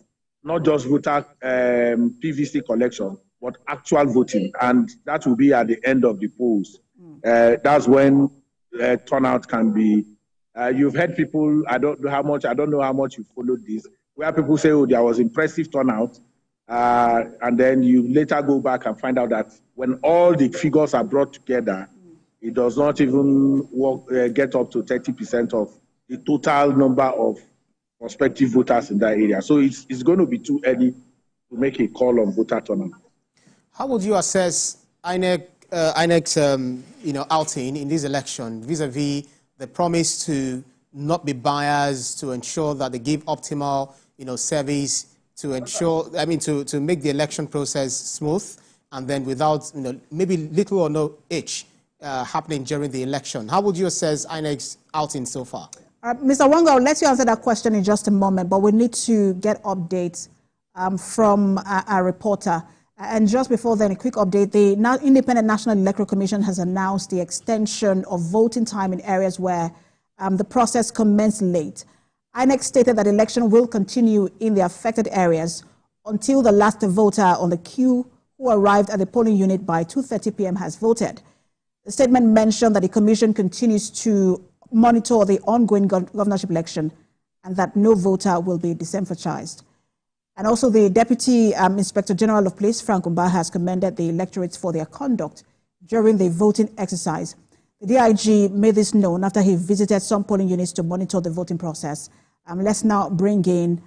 S13: not just voter PVC collection, but actual voting. And that will be at the end of the polls. That's when turnout can be. You've heard people, I don't know how much you followed this, where people say, oh, there was impressive turnout. And then you later go back and find out that when all the figures are brought together, it does not even get up to 30% of the total number of prospective voters in that area. So it's going to be too early to make a call on voter turnout.
S1: How would you assess INEC's outing in this election vis-a-vis the promise to not be biased, to ensure that they give optimal service, to ensure, to make the election process smooth, and then without maybe little or no hitch happening during the election? How would you assess INEC's outing so far?
S3: Mr. Wanga, I'll let you answer that question in just a moment, but we need to get updates from our reporter. And just before then, a quick update. The Independent National Electoral Commission has announced the extension of voting time in areas where the process commenced late. INEC stated that election will continue in the affected areas until the last voter on the queue who arrived at the polling unit by 2:30 p.m. has voted. The statement mentioned that the Commission continues to monitor the ongoing governorship election and that no voter will be disenfranchised. And also the Deputy Inspector General of Police, Frank Umba, has commended the electorates for their conduct during the voting exercise. The DIG made this known after he visited some polling units to monitor the voting process. Let's now bring in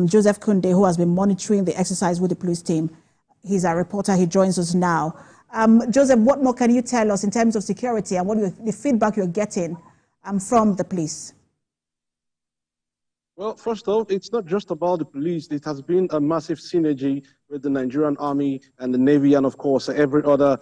S3: Joseph Kunde, who has been monitoring the exercise with the police team. He's our reporter. He joins us now. Joseph, what more can you tell us in terms of security and what the feedback you're getting from the police?
S14: Well, first off, it's not just about the police. It has been a massive synergy with the Nigerian Army and the Navy and, of course, every other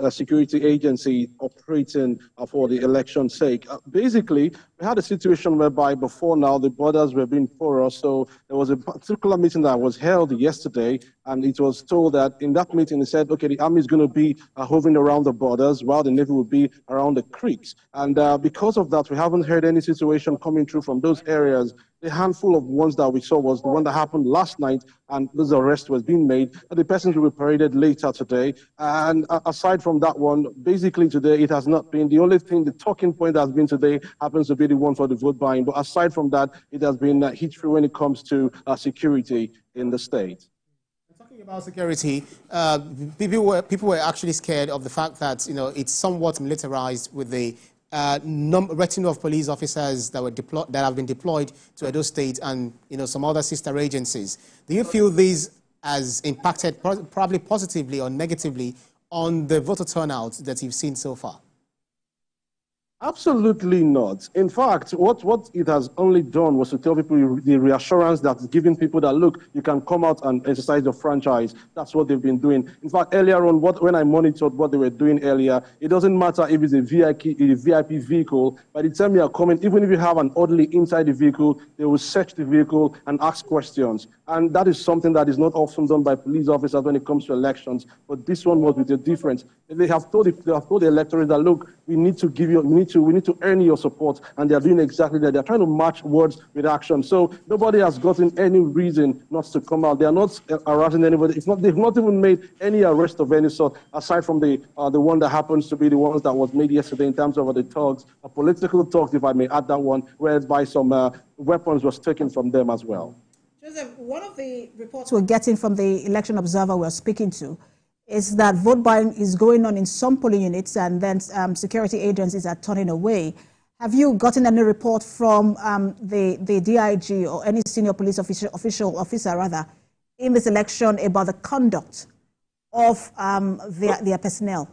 S14: security agency operating for the election's sake. Basically, we had a situation whereby before now the borders were being porous. So there was a particular meeting that was held yesterday, and it was told that in that meeting, they said, okay, the Army is going to be hovering around the borders while the Navy will be around the creeks. And because of that, we haven't heard any situation coming through from those areas. The handful of ones that we saw was the one that happened last night, and this arrest was being made. The persons will be paraded later today. And aside from that one, basically today, it has not been. The only thing, the talking point that has been today happens to be the one for the vote buying. But aside from that, it has been hit through when it comes to security in the state.
S1: Talking about security, people were actually scared of the fact that it's somewhat militarized with the retinue of police officers that have been deployed to Edo State and some other sister agencies. Do you feel these has impacted probably positively or negatively on the voter turnout that you've seen so far?
S14: Absolutely not. In fact, what it has only done was to tell people the reassurance that's giving people that, look, you can come out and exercise your franchise. That's what they've been doing. In fact, earlier on, when I monitored what they were doing earlier, it doesn't matter if it's a VIP vehicle. By the time you are coming, even if you have an orderly inside the vehicle, they will search the vehicle and ask questions. And that is something that is not often done by police officers when it comes to elections. But this one was with a difference. They have told the electorate that, look, we need to earn your support, and they are doing exactly that. They are trying to match words with action. So nobody has gotten any reason not to come out. They are not harassing anybody. They've not even made any arrest of any sort, aside from the one that happens to be the ones that was made yesterday in terms of the thugs, political thugs, if I may add that one, whereby some weapons was taken from them as well.
S3: Joseph, one of the reports we're getting from the election observer we're speaking to is that vote buying is going on in some polling units, and then security agencies are turning away. Have you gotten any report from the DIG or any senior police officer in this election about the conduct of their personnel?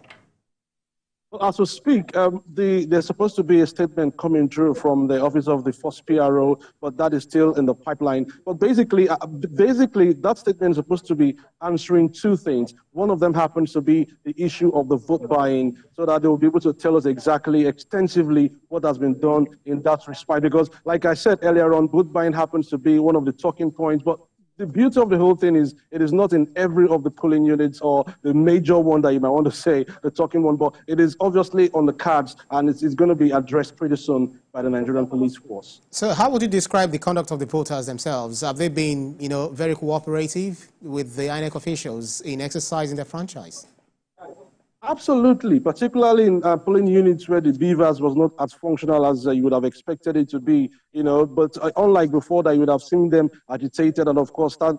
S14: Well, as we speak, there's supposed to be a statement coming through from the office of the first PRO, but that is still in the pipeline. But basically, that statement is supposed to be answering two things. One of them happens to be the issue of the vote buying, so that they will be able to tell us exactly, extensively, what has been done in that respect. Because, like I said earlier on, vote buying happens to be one of the talking points, but the beauty of the whole thing is it is not in every of the polling units or the major one that you might want to say, the talking one, but it is obviously on the cards, and it's going to be addressed pretty soon by the Nigerian police force.
S1: So how would you describe the conduct of the voters themselves? Have they been, very cooperative with the INEC officials in exercising their franchise?
S14: Absolutely, particularly in polling units where the beavers was not as functional as you would have expected it to be, but unlike before that you would have seen them agitated and of course start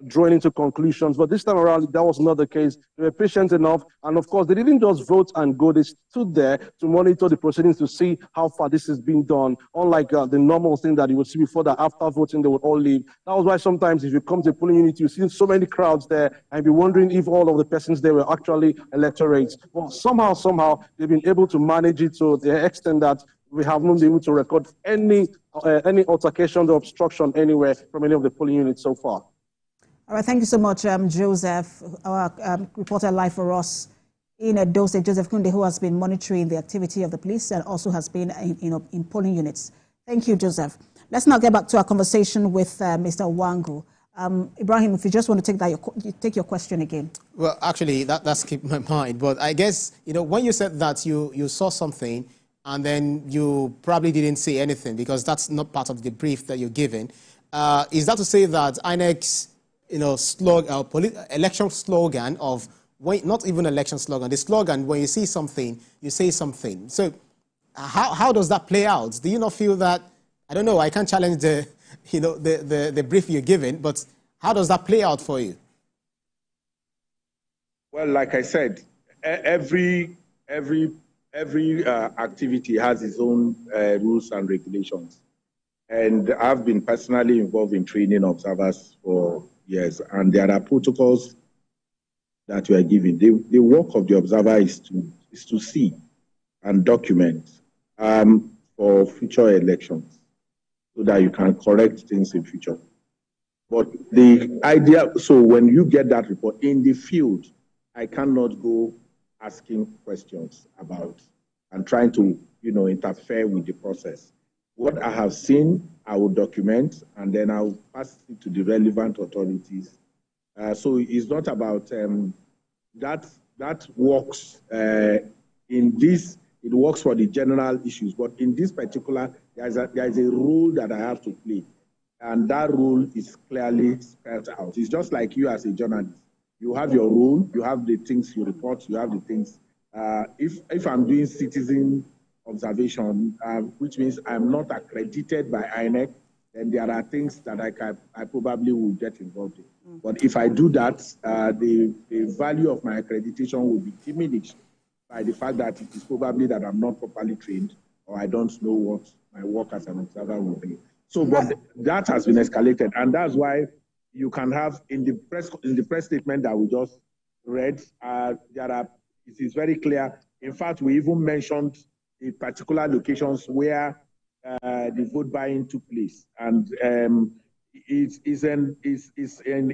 S14: drawing into conclusions. But this time around, that was not the case. They were patient enough, and of course they didn't just vote and go, they stood there to monitor the proceedings to see how far this is being done, unlike the normal thing that you would see before that after voting they would all leave. That was why sometimes if you come to a polling unit, you see so many crowds there and be wondering if all of the persons there were actually electorates. Well, somehow, they've been able to manage it to the extent that we have not been able to record any altercation or obstruction anywhere from any of the polling units so far.
S3: All right, thank you so much, Joseph, our reporter live for us in Edo State, Joseph Kunde, who has been monitoring the activity of the police and also has been in polling units. Thank you, Joseph. Let's now get back to our conversation with Mr. Wangu. Ibrahim, if you just want to take your question again.
S1: Well, actually, that skipped my mind. But I guess, when you said that you saw something and then you probably didn't say anything because that's not part of the brief that you're given, is that to say that INEC's election slogan of, not even election slogan, the slogan, when you see something, you say something. So how does that play out? Do you not feel that, I don't know, I can't challenge the brief you're given, but how does that play out for you?
S13: Well, like I said, every activity has its own rules and regulations. And I've been personally involved in training observers for years, and there are protocols that we are given. The work of the observer is to see and document for future elections, so that you can correct things in future. But the idea, so when you get that report in the field, I cannot go asking questions about and trying to, interfere with the process. What I have seen, I will document, and then I'll pass it to the relevant authorities. So it's not about that works in this. It works for the general issues, but in this particular, there is a role that I have to play, and that role is clearly spelled out. It's just like you as a journalist. You have your role, you have the things you report, you have the things. If I'm doing citizen observation, which means I'm not accredited by INEC, then there are things that I probably will get involved in. But if I do that, the value of my accreditation will be diminished by the fact that it is probably that I'm not properly trained or I don't know what my work as an observer will be. So, but that has been escalated, and that's why you can have in the press statement that we just read, it is very clear. In fact, we even mentioned the particular locations where the vote buying took place, and it's in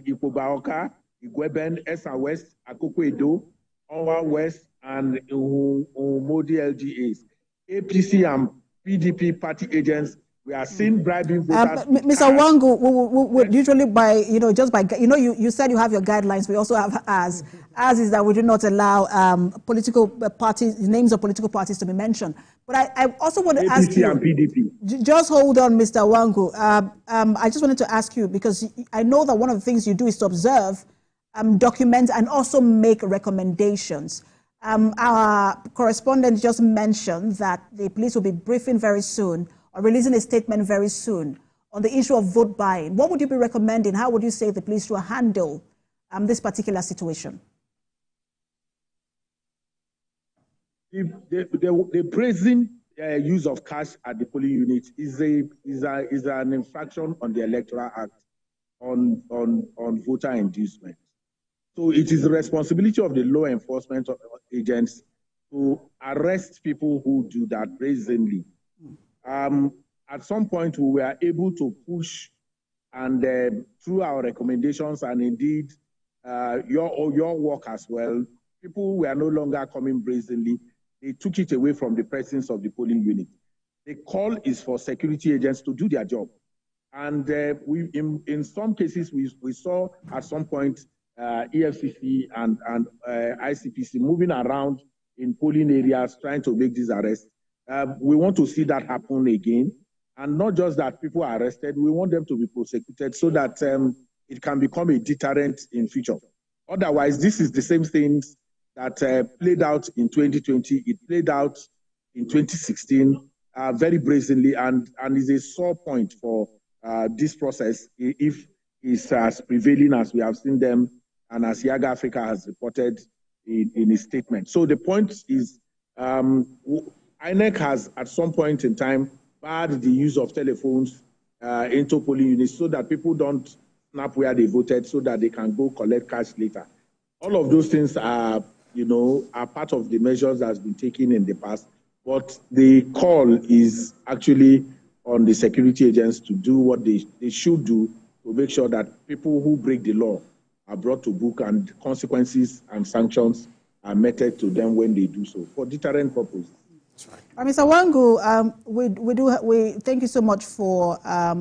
S13: Ikobaoka, Igweben, Esa West, Akoko Edo, Onwa West, and Modi LGAs. APC and PDP party agents, we are seeing bribing voters.
S3: Mr. Wangu, we usually you said you have your guidelines. We also have ours. Ours is that we do not allow political parties, names of political parties to be mentioned. But I also want to ask you.
S13: And PDP.
S3: Just hold on, Mr. Wangu. I just wanted to ask you, because I know that one of the things you do is to observe, document, and also make recommendations. Our correspondent just mentioned that the police will be briefing very soon, or releasing a statement very soon on the issue of vote buying. What would you be recommending? How would you say the police should handle this particular situation?
S13: The brazen use of cash at the polling unit is an infraction on the Electoral Act on voter inducement. So it is the responsibility of the law enforcement agents to arrest people who do that brazenly. At some point, we were able to push, and through our recommendations, and indeed your work as well, people were no longer coming brazenly. They took it away from the presence of the polling unit. The call is for security agents to do their job. And in some cases, we saw at some point EFCC and ICPC moving around in polling areas trying to make these arrests. We want to see that happen again. And not just that people are arrested, we want them to be prosecuted so that it can become a deterrent in future. Otherwise, this is the same things that played out in 2020. It played out in 2016 very brazenly, and is a sore point for this process if it's as prevailing as we have seen them and as Yaga Africa has reported in his statement. So the point is, INEC has at some point in time barred the use of telephones into polling units so that people don't snap where they voted so that they can go collect cash later. All of those things are, are part of the measures that has been taken in the past. But the call is actually on the security agents to do what they should do to make sure that people who break the law are brought to book and consequences and sanctions are meted to them when they do so for deterrent purposes.
S3: Mr. Wangu, we thank you so much for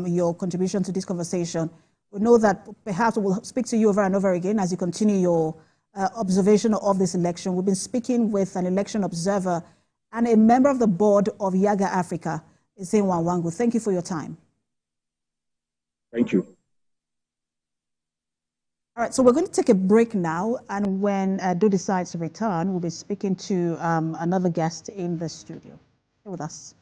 S3: your contribution to this conversation. We know that perhaps we'll speak to you over and over again as you continue your observation of this election. We've been speaking with an election observer and a member of the board of Yaga Africa, Ezenwa Wangu. Thank you for your time.
S13: Thank you.
S3: All right, so we're going to take a break now, and when Do decides to return, we'll be speaking to another guest in the studio. Stay with us.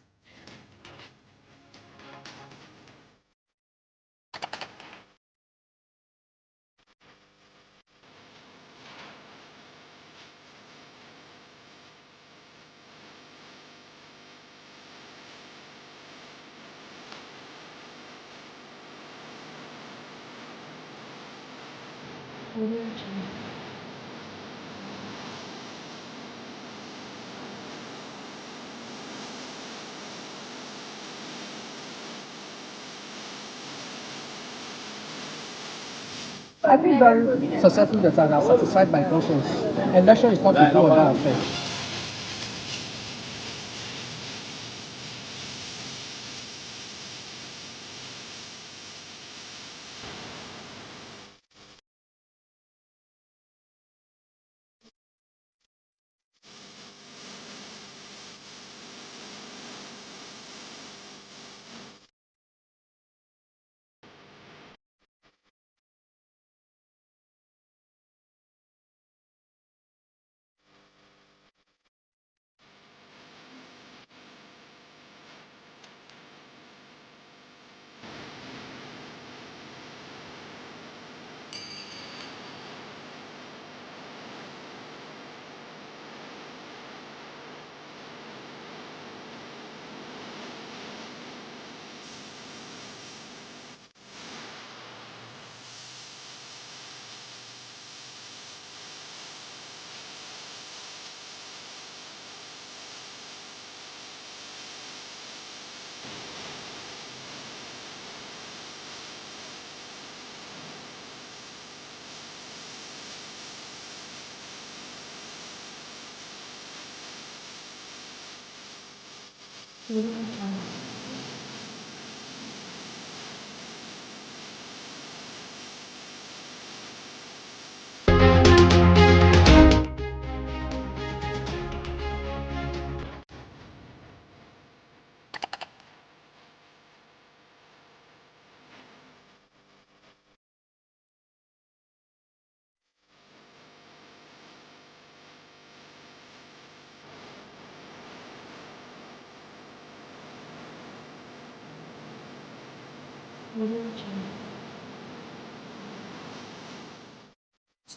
S15: I think very successful that are satisfied by process. Election is not a do or die affair.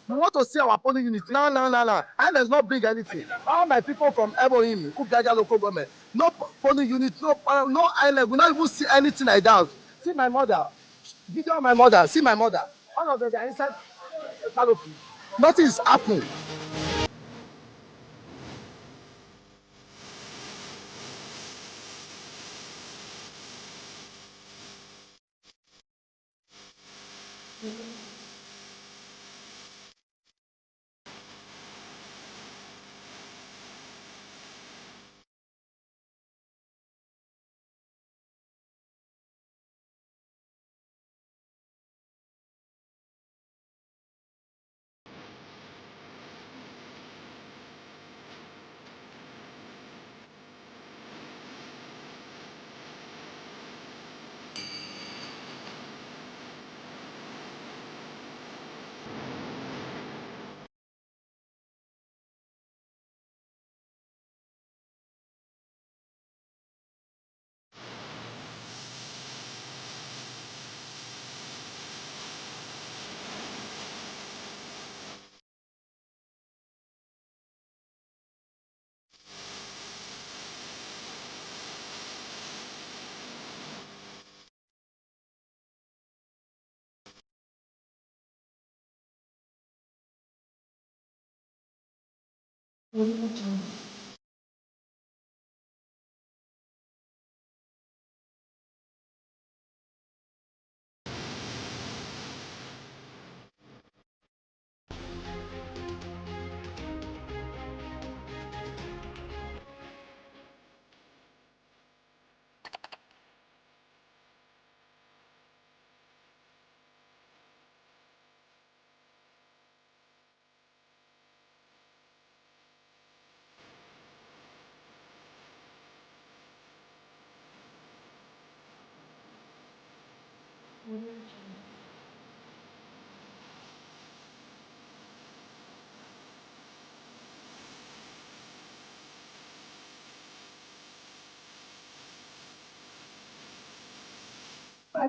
S15: We want to see our polling unit. No. And does not bring anything. All my people from Eboim, Kugaja local government, no polling unit, no INEC. We not even see anything like that. See my mother. Video of my mother. See my mother. All of them are inside canopy. Nothing is happening.
S16: I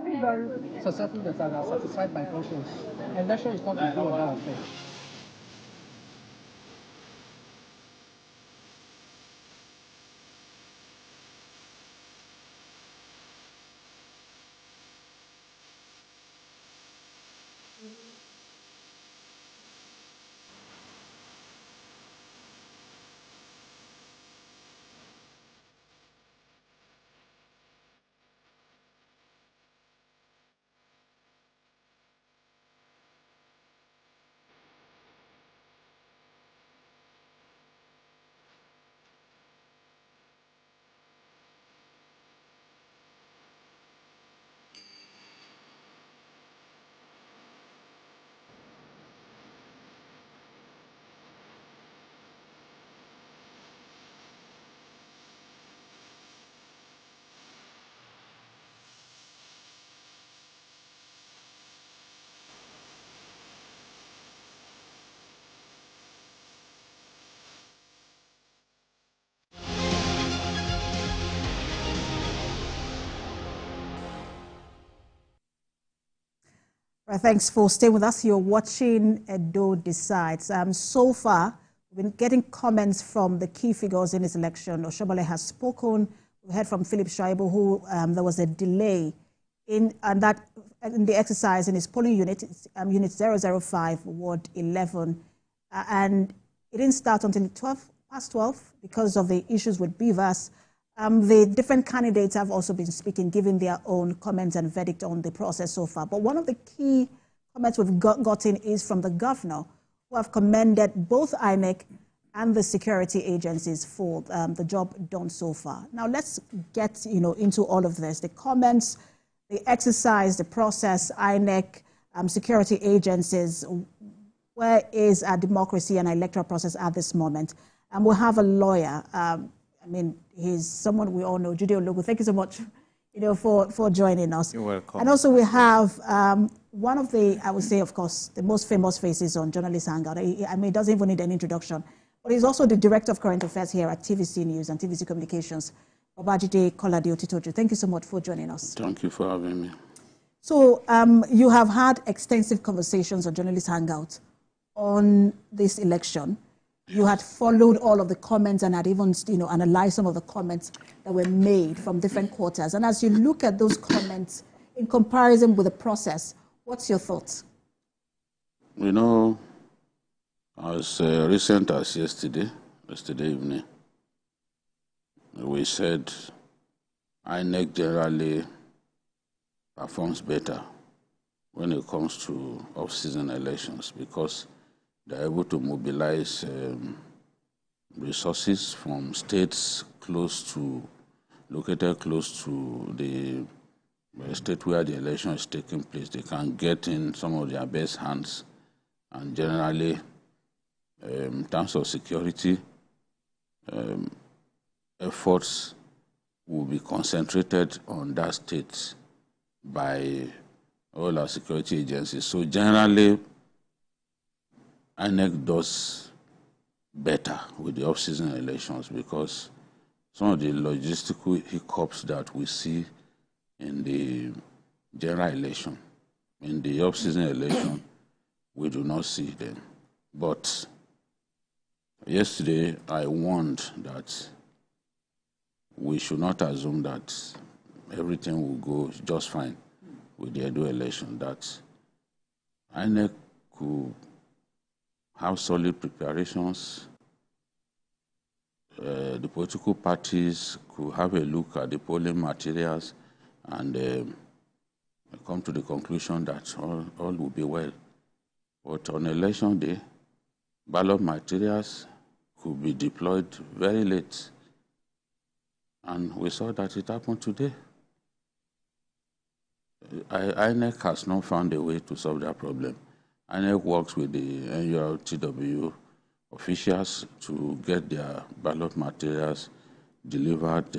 S16: think very successful that I have satisfied my conscience. Election is not a do or die affair.
S3: Right, thanks for staying with us. You're watching Edo Decides. So far, we've been getting comments from the key figures in this election. Oshobale has spoken. We heard from Philip Shaibu, who there was a delay in the exercise in his polling unit, unit 005, Ward 11. And it didn't start until past 12 because of the issues with beavers. The different candidates have also been speaking, giving their own comments and verdict on the process so far. But one of the key comments we've gotten is from the governor, who have commended both INEC and the security agencies for the job done so far. Now let's get into all of this: the comments, the exercise, the process, INEC, security agencies. Where is our democracy and electoral process at this moment? And we'll have a lawyer. He's someone we all know, Judy Ologu. Thank you so much, for joining us.
S17: You're welcome.
S3: And also we have one of the, I would say, of course, the most famous faces on Journalist Hangout. He doesn't even need an introduction, but he's also the Director of Current Affairs here at TVC News and TVC Communications, Babajide Kolade Otitoju. Thank you so much for joining us.
S17: Thank you for having me.
S3: So you have had extensive conversations on Journalist Hangout on this election. You had followed all of the comments and had even, analyzed some of the comments that were made from different quarters. And as you look at those comments in comparison with the process, what's your thoughts?
S17: As recent as yesterday evening, we said INEC generally performs better when it comes to off-season elections because they're able to mobilize resources from states located close to the state where the election is taking place. They can get in some of their best hands, and generally, in terms of security, efforts will be concentrated on that state by all our security agencies. So generally, INEC does better with the off-season elections because some of the logistical hiccups that we see in the general election, in the off-season election, we do not see them. But yesterday, I warned that we should not assume that everything will go just fine with the Edo election, that INEC could have solid preparations, the political parties could have a look at the polling materials and come to the conclusion that all will be well. But on election day, ballot materials could be deployed very late. And we saw that it happened today. INEC has not found a way to solve that problem. INEC works with the NURTW officials to get their ballot materials delivered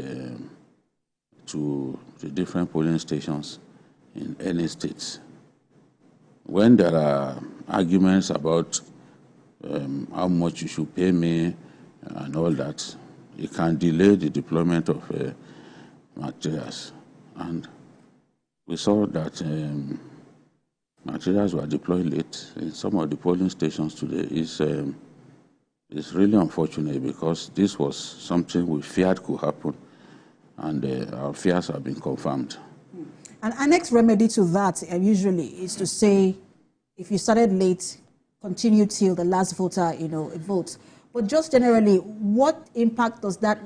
S17: to the different polling stations in any states. When there are arguments about how much you should pay me and all that, it can delay the deployment of materials. And we saw that materials were deployed late in some of the polling stations today. It's really unfortunate because this was something we feared could happen, and our fears have been confirmed.
S3: And our next remedy to that usually is to say, if you started late, continue till the last voter, votes. But just generally, what impact does that,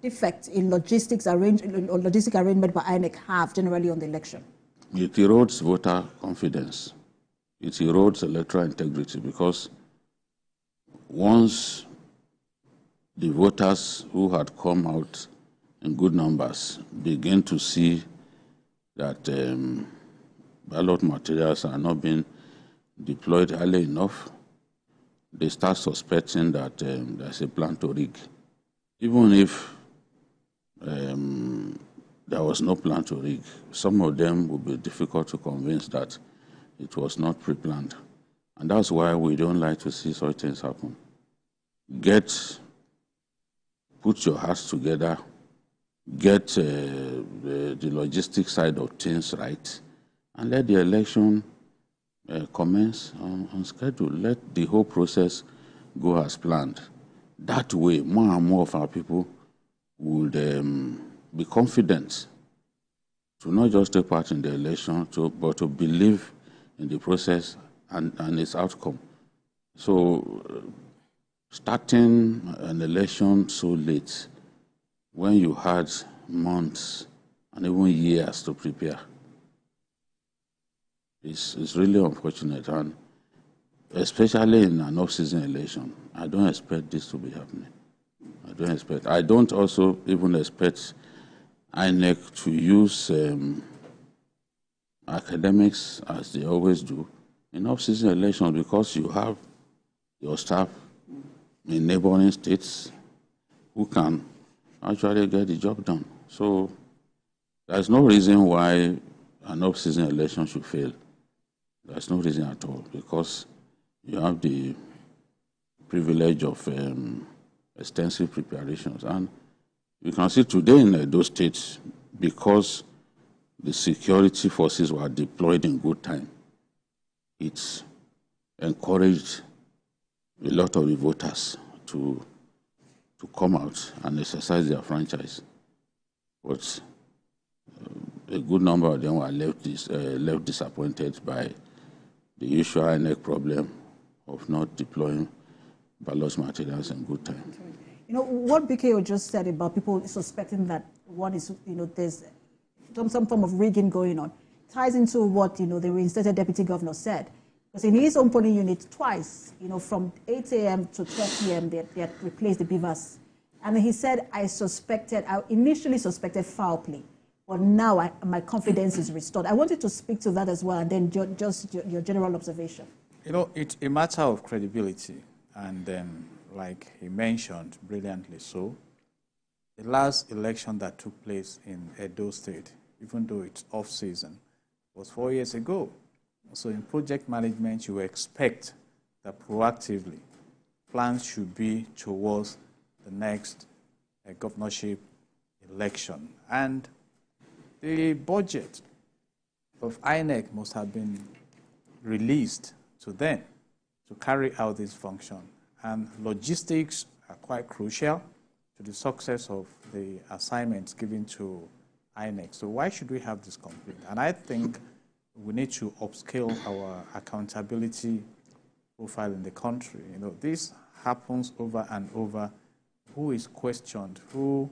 S3: defect in logistic arrangement by INEC have generally on the election?
S17: It erodes voter confidence. It erodes electoral integrity because once the voters who had come out in good numbers begin to see that ballot materials are not being deployed early enough, they start suspecting that there's a plan to rig. Even if there was no plan to rig, some of them would be difficult to convince that it was not pre-planned. And that's why we don't like to see such things happen. Put your hearts together, get the logistic side of things right, and let the election commence on schedule. Let the whole process go as planned. That way, more and more of our people would be confident to not just take part in the election, but to believe in the process and its outcome. So starting an election so late, when you had months and even years to prepare, is really unfortunate, and especially in an off-season election. I don't expect this to be happening. I don't also even expect INEC to use academics, as they always do, in off-season elections, because you have your staff in neighboring states who can actually get the job done. So there's no reason why an off-season election should fail. There's no reason at all, because you have the privilege of extensive preparations. And you can see today in those states, because the security forces were deployed in good time, it's encouraged a lot of the voters to come out and exercise their franchise. But a good number of them were left disappointed by the usual INEC problem of not deploying ballot materials in good time.
S3: What BKO just said about people suspecting that there's some form of rigging going on ties into what, the reinstated deputy governor said. Because in his own polling unit, twice, from 8 a.m. to 12 p.m., they had replaced the beavers. And he said, I initially suspected foul play, but now my confidence is restored. I wanted to speak to that as well, and then just your general observation.
S18: It's a matter of credibility. And like he mentioned brilliantly so, the last election that took place in Edo State, even though it's off-season, was 4 years ago. So in project management, you expect that proactively plans should be towards the next governorship election. And the budget of INEC must have been released to them to carry out this function. And logistics are quite crucial to the success of the assignments given to INEC. So why should we have this complaint? And I think we need to upscale our accountability profile in the country. This happens over and over who is questioned, who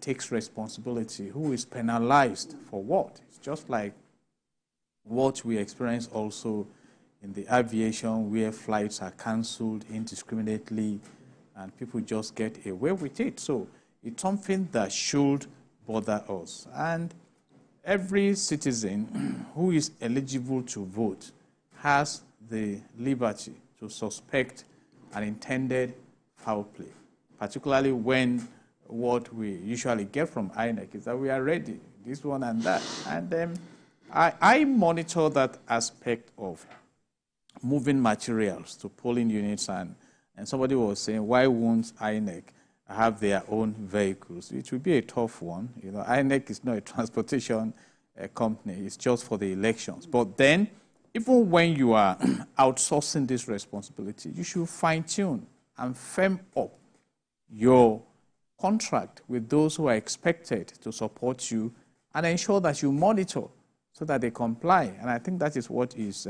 S18: takes responsibility, who is penalized for what. It's just like what we experience also in the aviation, where flights are cancelled indiscriminately and people just get away with it. So it's something that should bother us. And every citizen who is eligible to vote has the liberty to suspect an intended foul play, particularly when what we usually get from INEC is that we are ready, this one and that. And I monitor that aspect of moving materials to polling units, and somebody was saying, why won't INEC have their own vehicles? It will be a tough one. You know, INEC is not a transportation company. It's just for the elections. But then, even when you are outsourcing this responsibility, you should fine-tune and firm up your contract with those who are expected to support you and ensure that you monitor so that they comply. And I think that is what is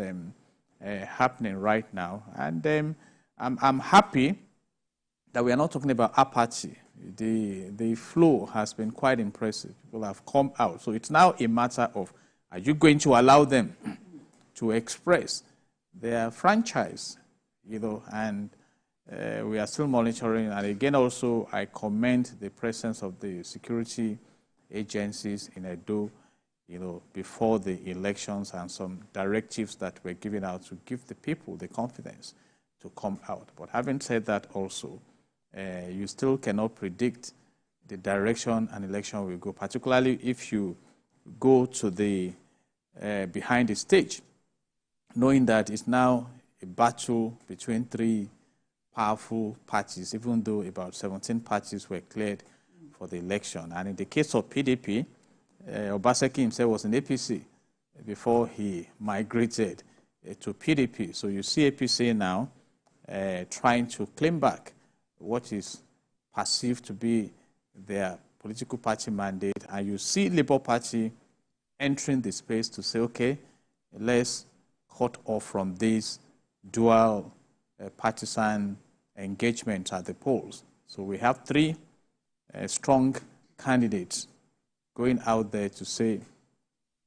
S18: happening right now. And I'm happy that we are not talking about apathy. The flow has been quite impressive. People have come out. So it's now a matter of, are you going to allow them to express their franchise, you know, and we are still monitoring. And again, also, I commend the presence of the security agencies in Edo, you know, before the elections, and some directives that were given out to give the people the confidence to come out. But having said that also, you still cannot predict the direction an election will go, particularly if you go to the behind the stage, knowing that it's now a battle between three powerful parties, even though about 17 parties were cleared for the election. And in the case of PDP, Obaseki himself was in APC before he migrated to PDP. So you see APC now trying to claim back what is perceived to be their political party mandate, and you see Labour Party entering the space to say, okay, let's cut off from this dual partisan engagement at the polls. So we have three strong candidates going out there to say,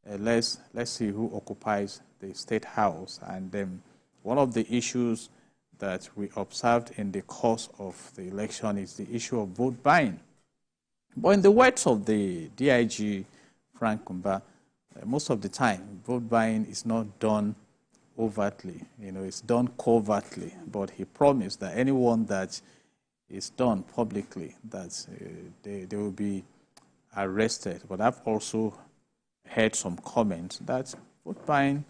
S18: let's see who occupies the State House. And one of the issues that we observed in the course of the election is the issue of vote buying. But in the words of the DIG, Frank Kumba, most of the time, vote buying is not done overtly. You know, it's done covertly. But he promised that anyone that is done publicly, that they will be arrested. But I've also heard some comments that vote buying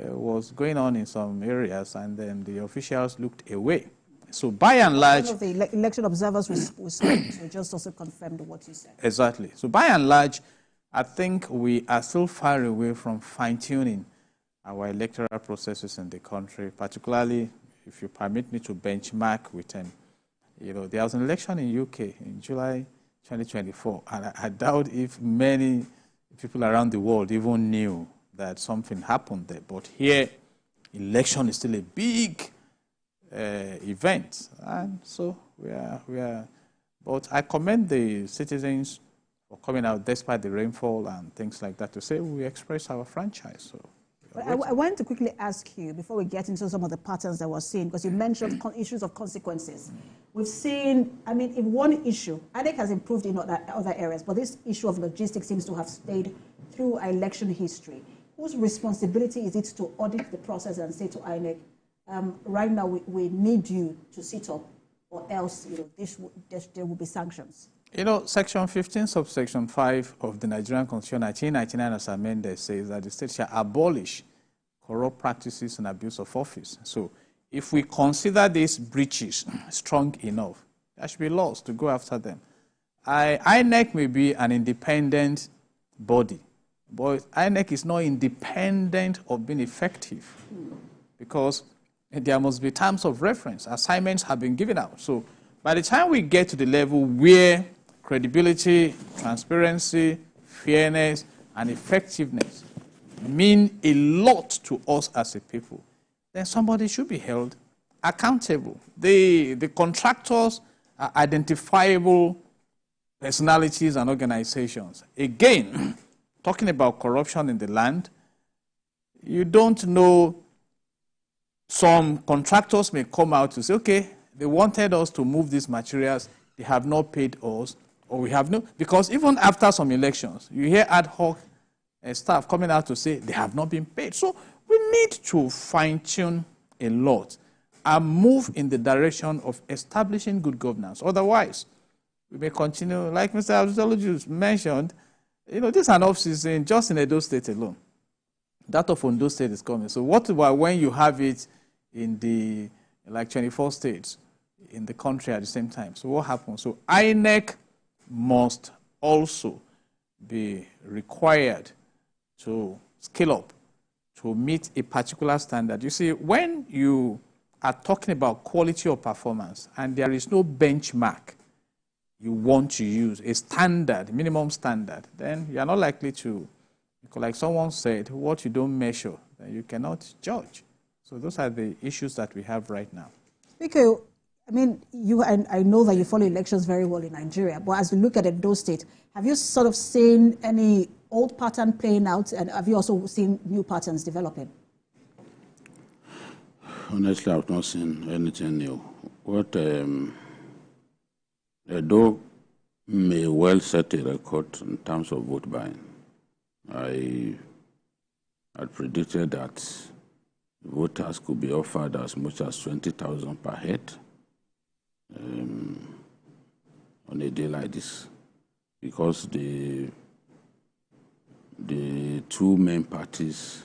S18: was going on in some areas, and then the officials looked away. So by and large...
S3: One of the election observers we spoke to just also confirmed what you said.
S18: Exactly. So by and large, I think we are still far away from fine-tuning our electoral processes in the country, particularly, if you permit me to benchmark with you know, there was an election in UK in July 2024, and I doubt if many people around the world even knew that something happened there. But here, election is still a big event, and so we are. But I commend the citizens for coming out despite the rainfall and things like that to say we express our franchise. So.
S3: But I wanted to quickly ask you, before we get into some of the patterns that we're seeing, because you mentioned issues of consequences. We've seen, I mean, in one issue, INEC has improved in other areas, but this issue of logistics seems to have stayed through our election history. Whose responsibility is it to audit the process and say to INEC, right now we need you to sit up, or else, you know, there will be sanctions?
S18: You know, Section 15, subsection 5 of the Nigerian Constitution, 1999, as amended, says that the state shall abolish corrupt practices and abuse of office. So if we consider these breaches strong enough, there should be laws to go after them. INEC may be an independent body, but INEC is not independent of being effective, because there must be terms of reference. Assignments have been given out. So by the time we get to the level where credibility, transparency, fairness, and effectiveness mean a lot to us as a people, then somebody should be held accountable. The contractors identifiable personalities and organizations. Again, talking about corruption in the land, you don't know, some contractors may come out to say, okay, they wanted us to move these materials, they have not paid us, or we have no, because even after some elections, you hear ad hoc staff coming out to say they have not been paid. So we need to fine-tune a lot and move in the direction of establishing good governance. Otherwise, we may continue, like Mr. Abdul mentioned, this is an off-season just in Edo State alone. That of Ondo State is coming. So what about when you have it in the, like 24 states in the country at the same time? So what happens? So INEC must also be required to scale up to meet a particular standard. You see, when you are talking about quality of performance and there is no benchmark you want to use, a standard, minimum standard, then you are not likely to, like someone said, what you don't measure, then you cannot judge. So those are the issues that we have right now.
S3: Speaker, I mean, I know that you follow elections very well in Nigeria, but as we look at Edo State, have you sort of seen any old pattern playing out, and have you also seen new patterns developing?
S17: Honestly, I've not seen anything new. What Edo may well set a record in terms of vote buying. I had predicted that voters could be offered as much as 20,000 per head on a day like this, because the two main parties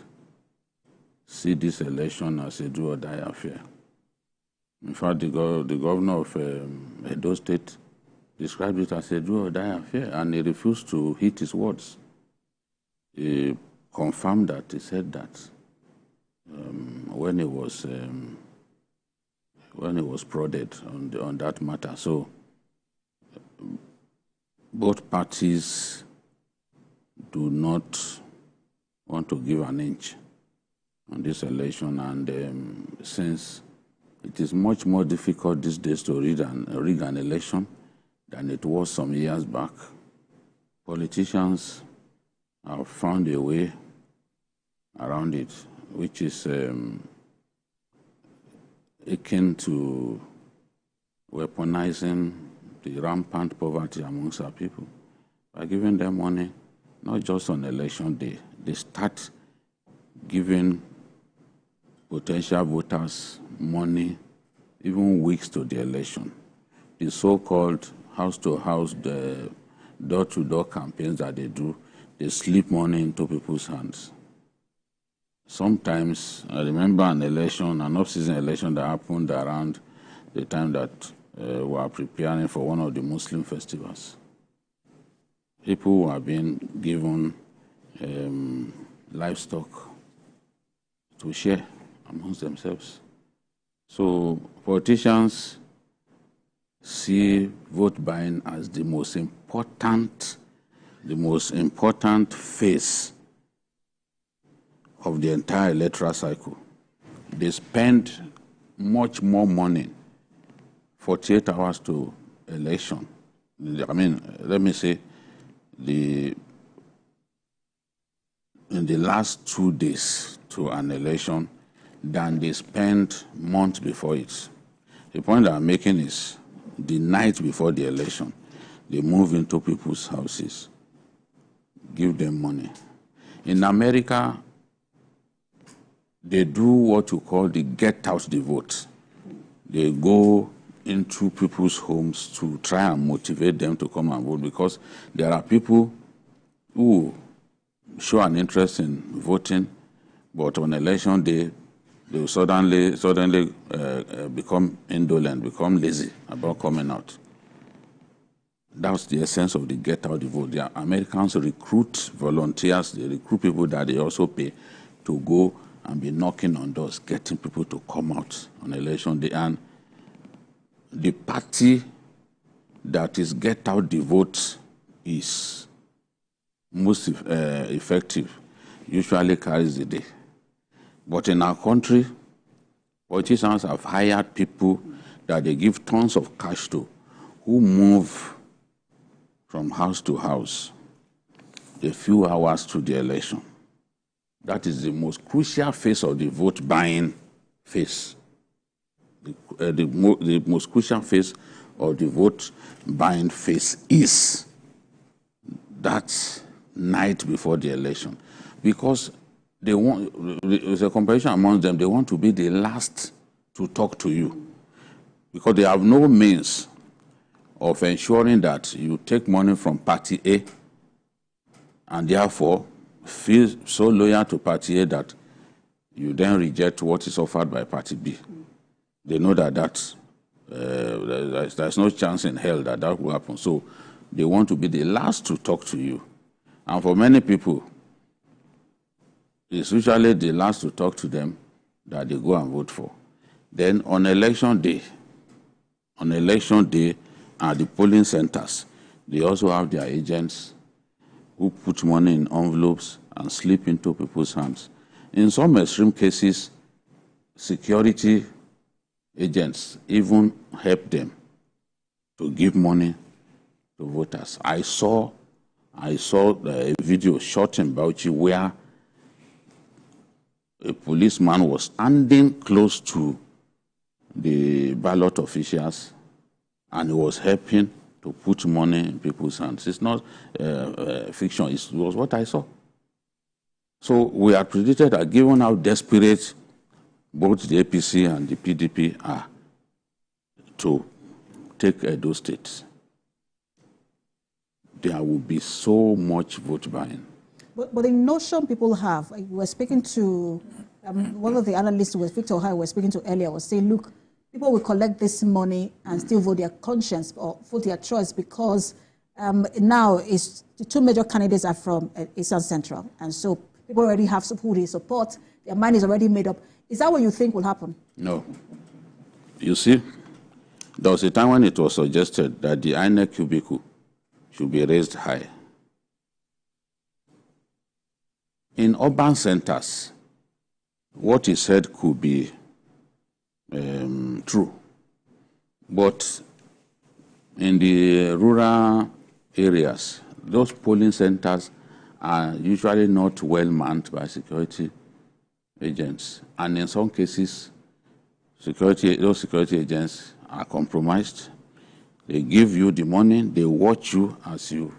S17: see this election as a do or die affair. In fact, the governor of Edo State described it as a do or die affair, and he refused to heed his words. He confirmed that, he said that when he was prodded on that matter. So both parties do not want to give an inch on this election, and since it is much more difficult these days to rig an election than it was some years back, politicians have found a way around it, which is akin to weaponizing the rampant poverty amongst our people by giving them money, not just on election day. They start giving potential voters money even weeks to the election. The so-called house-to-house, the door-to-door campaigns that they do, they slip money into people's hands. Sometimes, I remember an off-season election that happened around the time that we were preparing for one of the Muslim festivals. People were being given livestock to share amongst themselves. So politicians see vote buying as the most important phase of the entire electoral cycle. They spend much more money 48 hours to election. I mean, let me say, in the last 2 days to an election than they spend months before it. The point that I'm making is the night before the election, they move into people's houses, give them money. In America, they do what you call the get out the vote. They go into people's homes to try and motivate them to come and vote, because there are people who show an interest in voting, but on election day, they will suddenly become indolent, become lazy about coming out. That's the essence of the get out the vote. The Americans recruit volunteers, they recruit people that they also pay to go and be knocking on doors, getting people to come out on election day. And the party that is get out the vote is most effective, usually carries the day. But in our country, politicians have hired people that they give tons of cash to, who move from house to house a few hours to the election. That is the most crucial phase of the vote buying phase. The most crucial phase of the vote buying phase is that night before the election, because they want, there's a competition among them, they want to be the last to talk to you, because they have no means of ensuring that you take money from party A and therefore feel so loyal to party A that you then reject what is offered by party B. They know that there's no chance in hell that that will happen. So they want to be the last to talk to you. And for many people, it's usually the last to talk to them that they go and vote for. Then on election day at the polling centers, they also have their agents who put money in envelopes and slip into people's hands. In some extreme cases, security agents even help them to give money to voters. I saw a video shot in Bauchi where a policeman was standing close to the ballot officials and he was helping to put money in people's hands. It's not fiction, it was what I saw. So we are predicted that given how desperate both the APC and the PDP are to take those states, there will be so much vote buying.
S3: But the notion people have, we were speaking to, one of the analysts, Victor Ohio, we were speaking to earlier, was saying, look, people will collect this money and still vote their conscience or vote their choice because now the two major candidates are from Eastern Central. And so people already have who they support. Their mind is already made up. Is that what you think will happen?
S17: No. You see, there was a time when it was suggested that the INEC cubicle should be raised high. In urban centers, what is said could be true. But in the rural areas, those polling centers are usually not well manned by security agents. And in some cases, those security agents are compromised. They give you the money, they watch you as you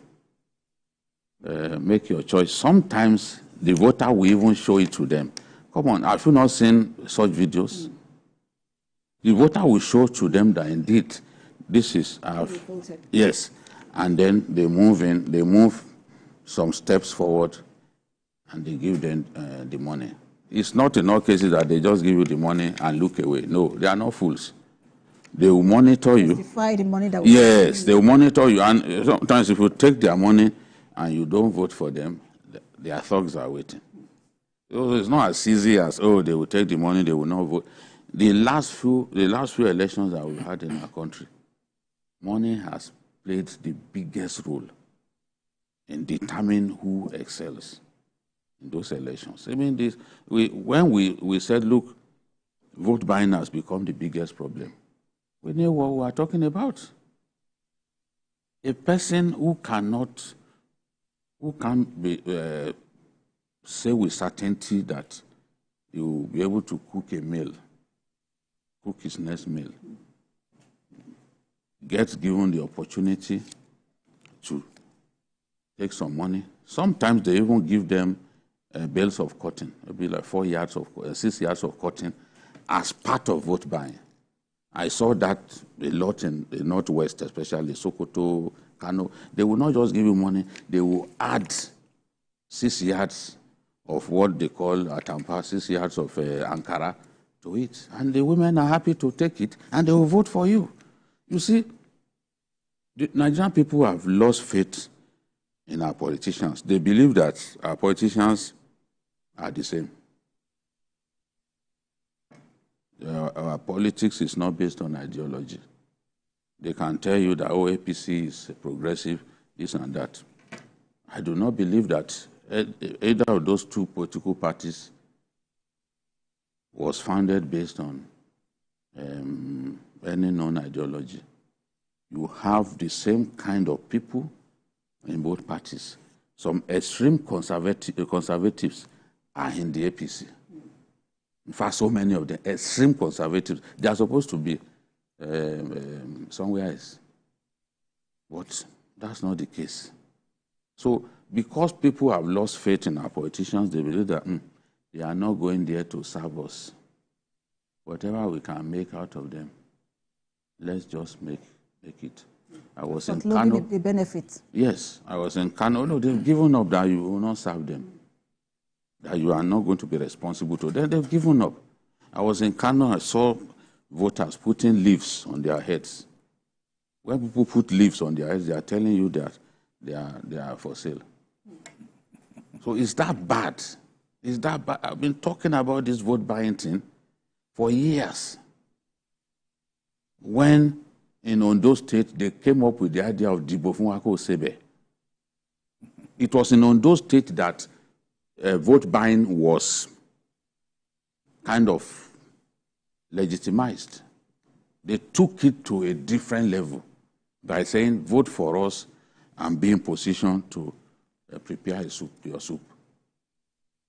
S17: make your choice. Sometimes the voter will even show it to them. Come on, have you not seen such videos? The voter will show to them that indeed this is yes, and then they move some steps forward and they give them the money. It's not in all cases that they just give you the money and look away. No, they are not fools. They will monitor you.
S3: Justify the money that
S17: yes, they will monitor you. And sometimes if you take their money and you don't vote for them, their thugs are waiting. So it's not as easy as, oh, they will take the money, they will not vote. The last few elections that we've had in our country, money has played the biggest role in determining who excels in those elections. I mean, when we said, look, vote buying has become the biggest problem, we knew what we were talking about. A person who can't say with certainty that he will be able to cook a meal, cook his next meal, gets given the opportunity to take some money. Sometimes they even give them bales of cotton, maybe like 6 yards of cotton, as part of vote buying. I saw that a lot in the Northwest, especially Sokoto, Kano. They will not just give you money, they will add 6 yards of what they call atampa, 6 yards of Ankara to it. And the women are happy to take it, and they will vote for you. You see, the Nigerian people have lost faith in our politicians. They believe that our politicians are the same. Our politics is not based on ideology. They can tell you that, oh, APC is progressive, this and that. I do not believe that either of those two political parties was founded based on any known ideology. you have the same kind of people in both parties. Some extreme conservatives are in the APC. In fact, so many of them, extreme conservatives, they are supposed to be somewhere else. But that's not the case. So because people have lost faith in our politicians, they believe that they are not going there to serve us. Whatever we can make out of them, let's just make it. I was in Kano.
S3: The benefits.
S17: Yes, I was in Kano. No, they've given up that you will not serve them, that you are not going to be responsible to them. They've given up. I was in Kano. I saw voters putting leaves on their heads. When people put leaves on their heads, they are telling you that they are for sale. So is that bad? Is that bad? I've been talking about this vote buying thing for years. When in Ondo State, they came up with the idea of Dibo Funwako Sebe. It was in Ondo State that vote buying was kind of legitimized. They took it to a different level by saying, vote for us and be in position to prepare your soup.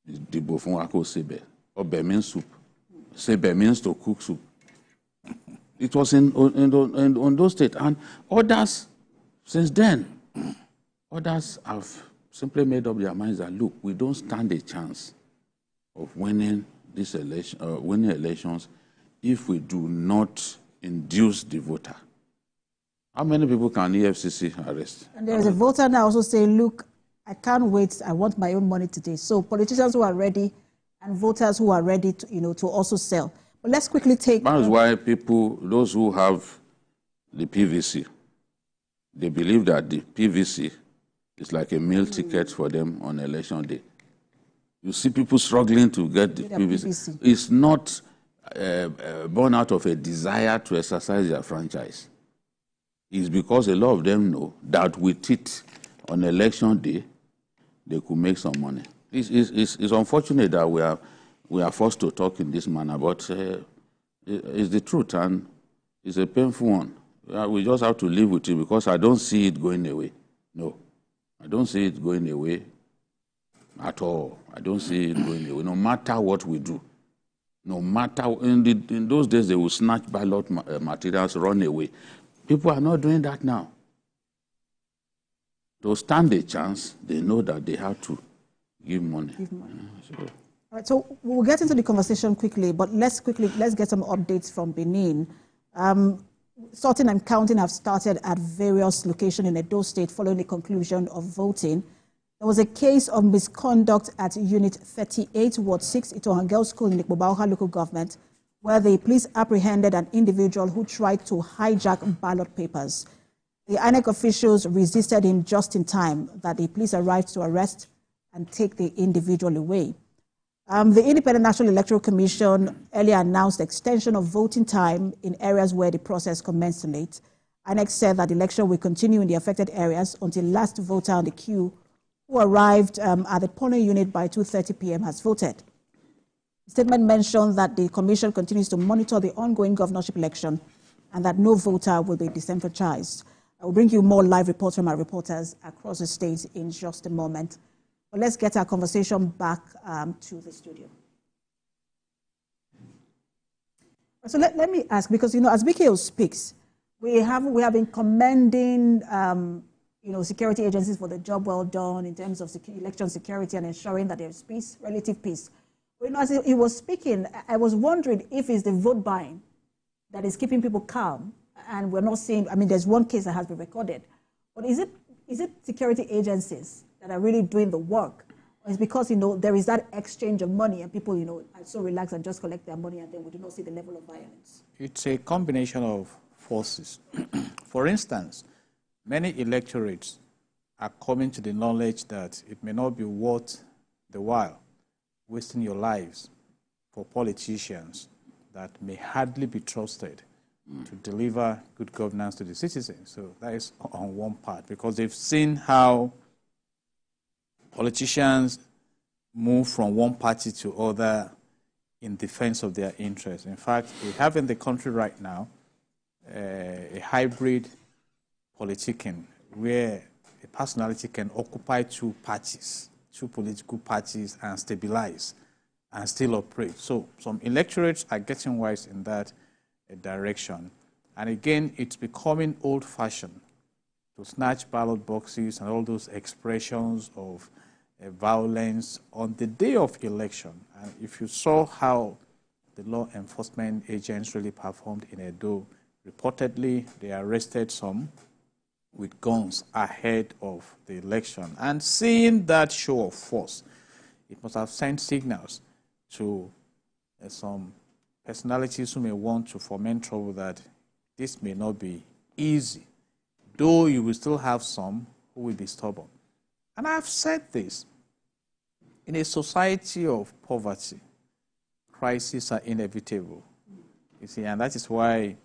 S17: Dibo Funwako Sebe. Obe means soup. Sebe means to cook soup. It was in Ondo State, and others, since then, others have simply made up their minds that, look, we don't stand a chance of winning this election, winning elections if we do not induce the voter. How many people can EFCC arrest?
S3: And there is a voter now also saying, look, I can't wait, I want my own money today. So politicians who are ready and voters who are ready to, to also sell. But let's quickly take...
S17: That is why people, those who have the PVC, they believe that the PVC is like a meal ticket for them on election day. You see people struggling to get the PVC. It's not born out of a desire to exercise their franchise. It's because a lot of them know that with it, on election day, they could make some money. It's unfortunate that we are forced to talk in this manner, but it's the truth, and it's a painful one. We just have to live with it because I don't see it going away. No, I don't see it going away at all. I don't see it going away, no matter what we do. No matter, in those days, they will snatch ballot materials, run away. People are not doing that now. To stand a chance, they know that they have to give money.
S3: All right, so we'll get into the conversation quickly, but let's get some updates from Benin. Sorting and counting have started at various locations in Edo State following the conclusion of voting. There was a case of misconduct at Unit 38, Ward 6, Itohan Girls School in Ikbobauha local government, where the police apprehended an individual who tried to hijack ballot papers. The INEC officials resisted him just in time that the police arrived to arrest and take the individual away. The Independent National Electoral Commission earlier announced extension of voting time in areas where the process commenced late. INEC said that the election will continue in the affected areas until last voter on the queue who arrived at the polling unit by 2:30 p.m. has voted. The statement mentioned that the commission continues to monitor the ongoing governorship election and that no voter will be disenfranchised. I will bring you more live reports from our reporters across the state in just a moment. But let's get our conversation back to the studio. So let me ask, because, as BKO speaks, we have been commending, security agencies for the job well done in terms of election security and ensuring that there's peace, relative peace. But, as he was speaking, I was wondering if it's the vote buying that is keeping people calm, and we're not seeing, there's one case that has been recorded, but is it security agencies that are really doing the work? Or is it because, there is that exchange of money and people, are so relaxed and just collect their money and then we do not see the level of violence?
S18: It's a combination of forces. For instance, many electorates are coming to the knowledge that it may not be worth the while wasting your lives for politicians that may hardly be trusted to deliver good governance to the citizens. So that is on one part, because they've seen how politicians move from one party to other in defense of their interests. In fact, we have in the country right now a hybrid politicking, where a personality can occupy two parties, two political parties, and stabilize and still operate. So some electorates are getting wise in that direction. And again, it's becoming old-fashioned to snatch ballot boxes and all those expressions of violence on the day of election. And if you saw how the law enforcement agents really performed in Edo, reportedly they arrested some with guns ahead of the election. And seeing that show of force, it must have sent signals to some personalities who may want to foment trouble that this may not be easy, though you will still have some who will be stubborn. And I've said this, in a society of poverty, crises are inevitable. You see, and that is why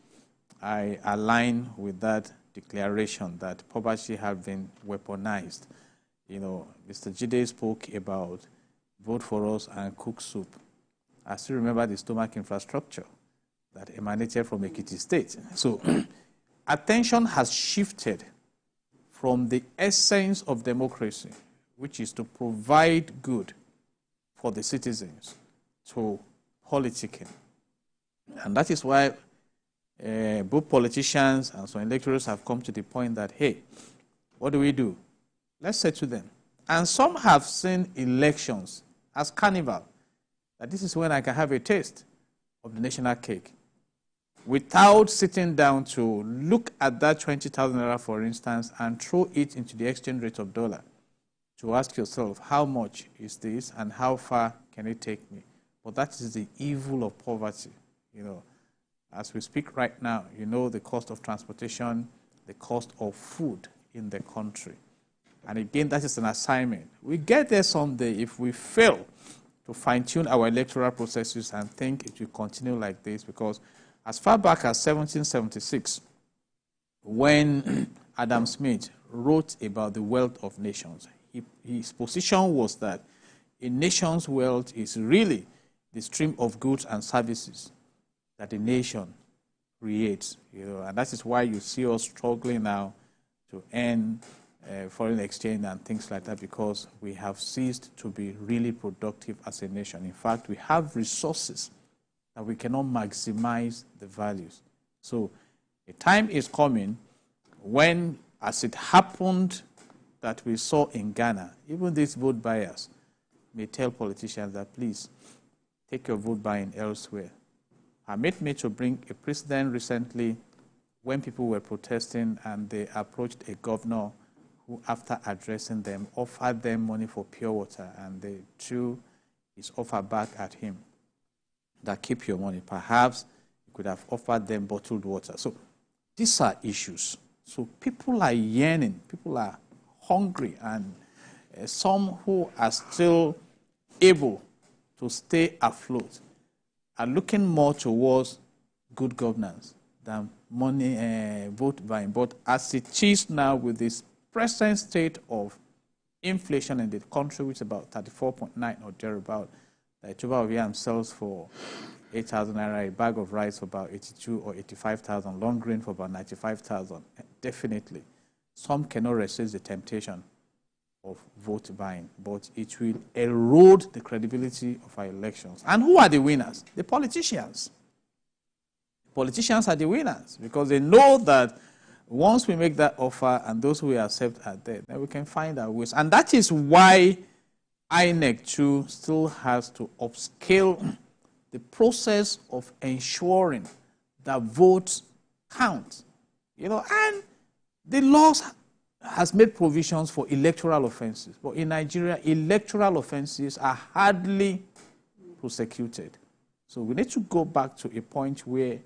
S18: I align with that declaration that poverty has been weaponized. You know, Mr. Jide spoke about vote for us and cook soup. I still remember the stomach infrastructure that emanated from Ekiti State. So attention has shifted from the essence of democracy, which is to provide good for the citizens, to politicking. And that is why both politicians and some electors have come to the point that, hey, what do? Let's say to them. And some have seen elections as carnival, that this is when I can have a taste of the national cake, without sitting down to look at that 20,000 naira, for instance, and throw it into the exchange rate of dollar, to ask yourself, how much is this and how far can it take me? But that is the evil of poverty. You know, as we speak right now, you know the cost of transportation, the cost of food in the country. And again, that is an assignment. We get there someday if we fail to fine-tune our electoral processes and think it will continue like this, because as far back as 1776, when Adam Smith wrote about the wealth of nations, his position was that a nation's wealth is really the stream of goods and services that a nation creates. You know, and that is why you see us struggling now to earn foreign exchange and things like that, because we have ceased to be really productive as a nation. In fact, we have resources that we cannot maximize the values. So a time is coming when, as it happened that we saw in Ghana, even these vote buyers may tell politicians that, please, take your vote buying elsewhere. Permit me to bring a precedent recently when people were protesting and they approached a governor who, after addressing them, offered them money for pure water, and they threw his offer back at him, that keep your money. Perhaps you could have offered them bottled water. So these are issues. So people are yearning, people are hungry, and some who are still able to stay afloat are looking more towards good governance than money, vote buying. But as it is now, with this present state of inflation in the country, which is about 34.9 or thereabout, the tuber of yam sells for 8,000 naira, a bag of rice for about 82 or 85,000, long grain for about 95,000. Definitely, some cannot resist the temptation of vote buying, but it will erode the credibility of our elections. And who are the winners? The politicians. Politicians are the winners, because they know that once we make that offer and those who we accept are there, then we can find our ways. And that is why INEC too still has to upscale the process of ensuring that votes count. You know, and the laws has made provisions for electoral offenses. But in Nigeria, electoral offenses are hardly prosecuted. So we need to go back to a point where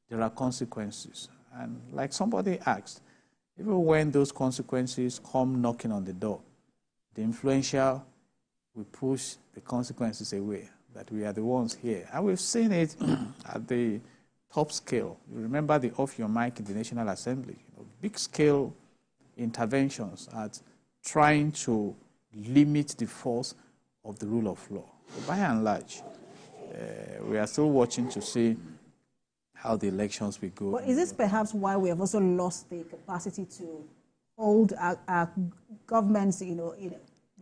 S18: there are consequences. And like somebody asked, even when those consequences come knocking on the door, the influential will push the consequences away, that we are the ones here. And we've seen it at the top scale. You remember the off your mic in the National Assembly, big scale interventions at trying to limit the force of the rule of law. But by and large, we are still watching to see how the elections will go.
S3: But is this perhaps why we have also lost the capacity to hold our governments,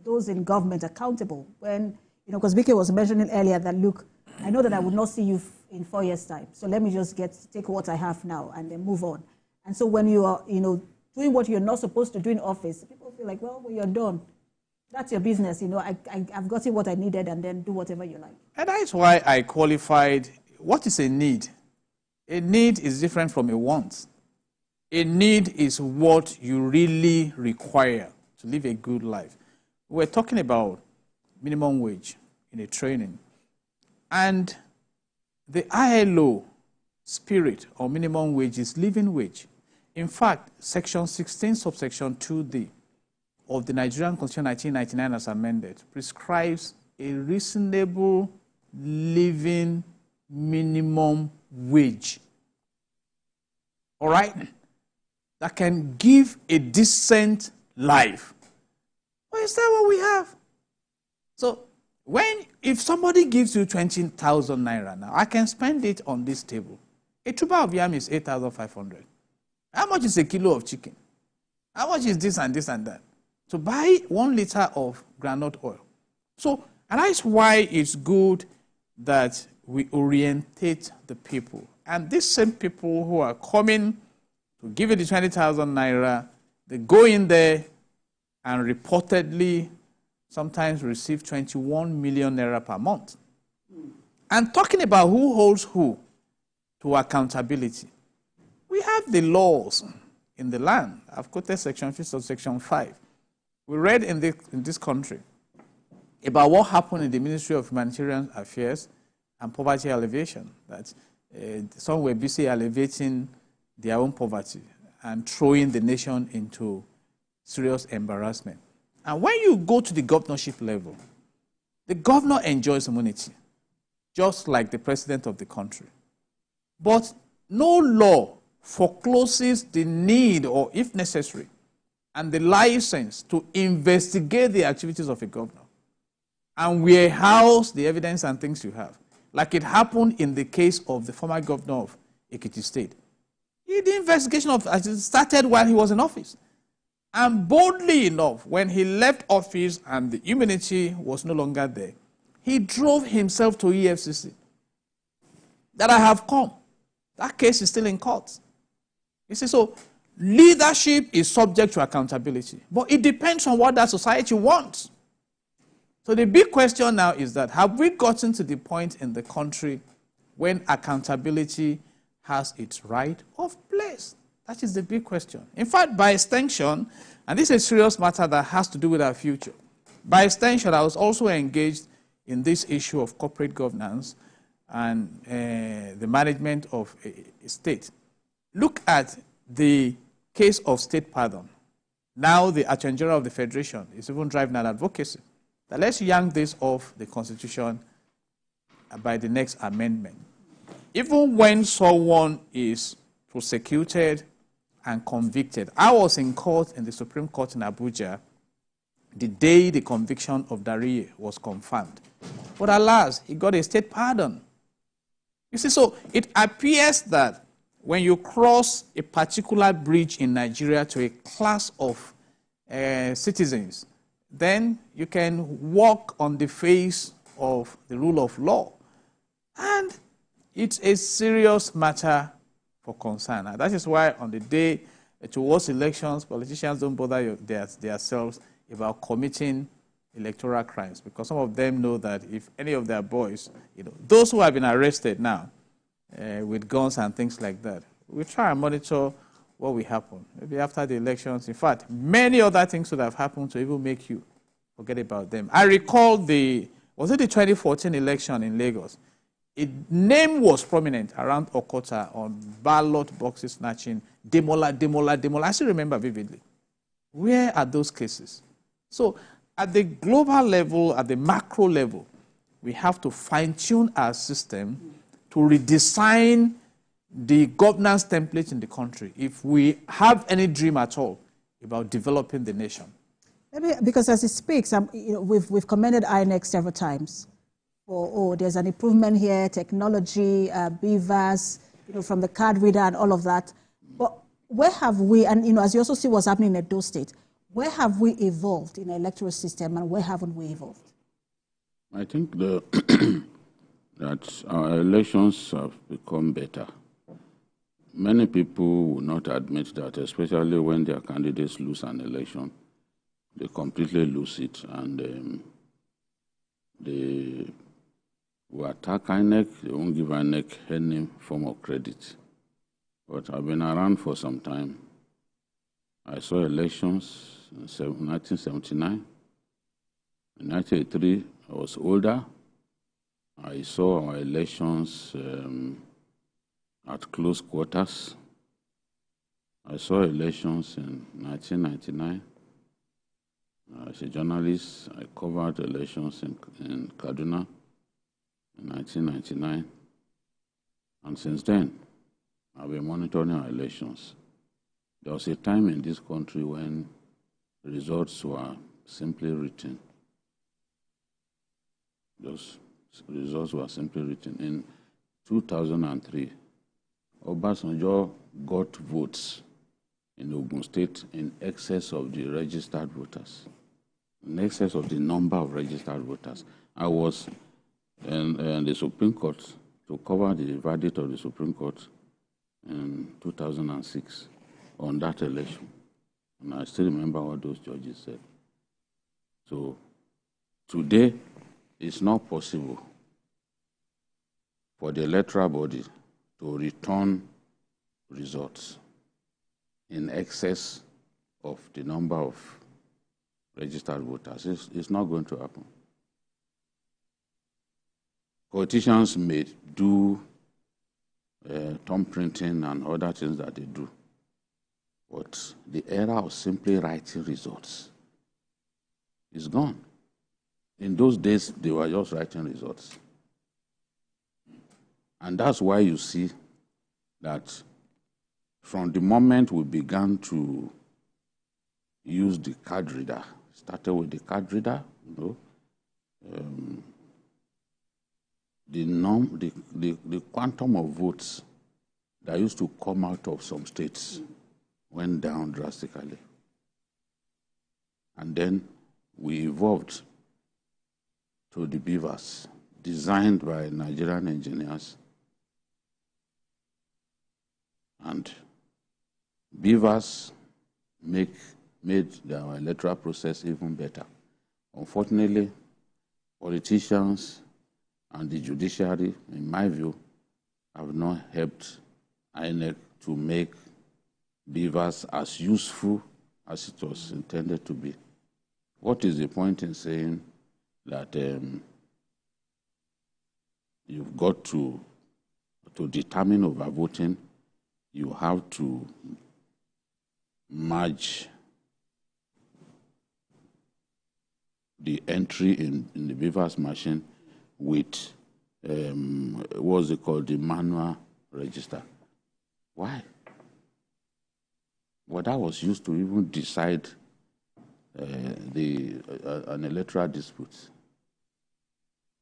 S3: those in government accountable? When, because Vicky was mentioning earlier that, look, I know that I would not see you in 4 years' time, so let me just take what I have now and then move on. And so when you are, doing what you're not supposed to do in office, people feel like, well, when you're done, that's your business. I've gotten what I needed, and then do whatever you like.
S18: And that's why I qualified, what is a need? A need is different from a want. A need is what you really require to live a good life. We're talking about minimum wage in a training. And the ILO spirit or minimum wage is living wage. In fact, Section 16, subsection 2D of the Nigerian Constitution 1999 as amended prescribes a reasonable living minimum wage. All right? That can give a decent life. Well, is that what we have? So, if somebody gives you 20,000 naira now, I can spend it on this table. A tuber of yam is 8,500. How much is a kilo of chicken? How much is this and this and that? To buy 1 liter of groundnut oil. So, and that's why it's good that we orientate the people. And these same people who are coming to give you the 20,000 naira, they go in there and reportedly sometimes receive 21 million naira per month. And talking about who holds who to accountability, we have the laws in the land. I've quoted Section 5 of Section 5. We read in this country about what happened in the Ministry of Humanitarian Affairs and Poverty Alleviation, that some were busy alleviating their own poverty and throwing the nation into serious embarrassment. And when you go to the governorship level, the governor enjoys immunity, just like the president of the country. But no law forecloses the need, or if necessary, and the license to investigate the activities of a governor and warehouse the evidence and things you have, like it happened in the case of the former governor of Ekiti State. The investigation started while he was in office. And boldly enough, when he left office and the immunity was no longer there, he drove himself to EFCC. That I have come. That case is still in court. You see, so leadership is subject to accountability, but it depends on what that society wants. So the big question now is that, have we gotten to the point in the country when accountability has its right of place? That is the big question. In fact, by extension, and this is a serious matter that has to do with our future, by extension, I was also engaged in this issue of corporate governance and the management of a state. Look at the case of state pardon. Now the Attorney General of the Federation is even driving an advocacy that let's yank this off the Constitution by the next amendment. Even when someone is prosecuted and convicted. I was in court in the Supreme Court in Abuja the day the conviction of Dariye was confirmed. But alas, he got a state pardon. You see, so it appears that when you cross a particular bridge in Nigeria to a class of citizens, then you can walk on the face of the rule of law. And it's a serious matter for concern. And that is why on the day towards elections, politicians don't bother themselves about committing electoral crimes, because some of them know that if any of their boys, those who have been arrested now with guns and things like that, we try and monitor what will happen. Maybe after the elections, in fact, many other things would have happened to even make you forget about them. I recall was it the 2014 election in Lagos? A name was prominent around Okota on ballot boxes snatching, Demola. I still remember vividly. Where are those cases? So at the global level, at the macro level, we have to fine-tune our system to redesign the governance template in the country if we have any dream at all about developing the nation.
S3: Because as he speaks, we've commended INEC several times. There's an improvement here, technology, beavers, from the card reader and all of that. But where have we, and as you also see what's happening in Edo State, where have we evolved in the electoral system and where haven't we evolved?
S17: I think that our elections have become better. Many people will not admit that, especially when their candidates lose an election. They completely lose it, and they will attack INEC. They won't give INEC any form of credit. But I've been around for some time. I saw elections in 1979. In 1983, I was older. I saw our elections at close quarters. I saw elections in 1999. As a journalist, I covered elections in Kaduna in 1999. And since then, I've been monitoring our elections. There was a time in this country when results were simply written. Those results were simply written. In 2003, Obasanjo got votes in Ogun State in excess of the registered voters, in excess of the number of registered voters. I was in the Supreme Court to cover the verdict of the Supreme Court in 2006 on that election. And I still remember what those judges said. So today, it's not possible for the electoral body to return results in excess of the number of registered voters. It's not going to happen. Politicians may do thumb printing and other things that they do, but the era of simply writing results is gone. In those days, they were just writing results. And that's why you see that from the moment we began to use the card reader, started with the card reader, the quantum of votes that used to come out of some states went down drastically. And then we evolved to the beavers, designed by Nigerian engineers. And beavers made the electoral process even better. Unfortunately, politicians and the judiciary, in my view, have not helped INEC to make beavers as useful as it was intended to be. What is the point in saying that you've got to determine overvoting, you have to merge the entry in the beavers machine with what's it called, the manual register? Why? Well, that was used to even decide an electoral dispute.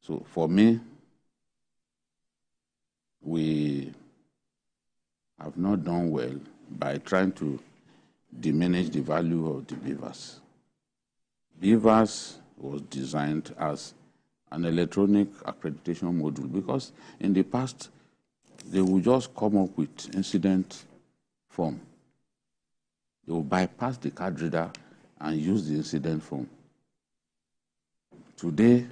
S17: So for me, we have not done well by trying to diminish the value of the beavers. Beavers was designed as an electronic accreditation module because in the past, they would just come up with incident form. They will bypass the card reader and use the incident form. Today,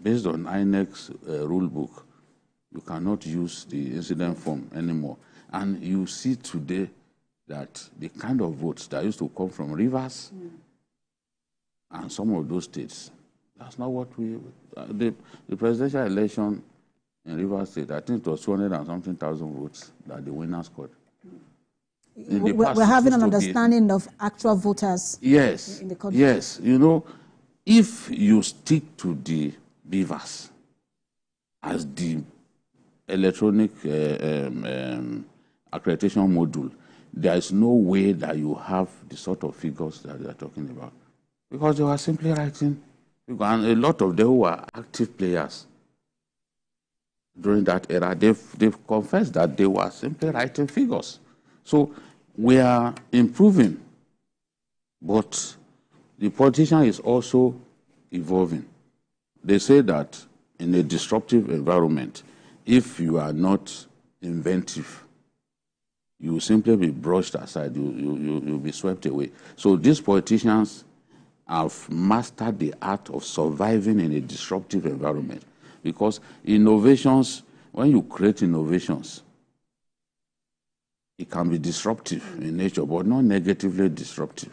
S17: based on INEC's rule book, you cannot use the incident form anymore. And you see today that the kind of votes that used to come from Rivers and some of those states, that's not what we... the presidential election in Rivers State, I think it was 200 and something thousand votes that the winner scored.
S3: We're having an understanding of actual voters in the country.
S17: Yes, if you stick to the beavers as the electronic accreditation module, there is no way that you have the sort of figures that they are talking about. Because they were simply writing, and a lot of them were active players. during that era, they've confessed that they were simply writing figures. So we are improving, but the politician is also evolving. They say that in a disruptive environment, if you are not inventive, you will simply be brushed aside, you'll be swept away. So these politicians have mastered the art of surviving in a disruptive environment, because innovations, when you create innovations, it can be disruptive in nature, but not negatively disruptive.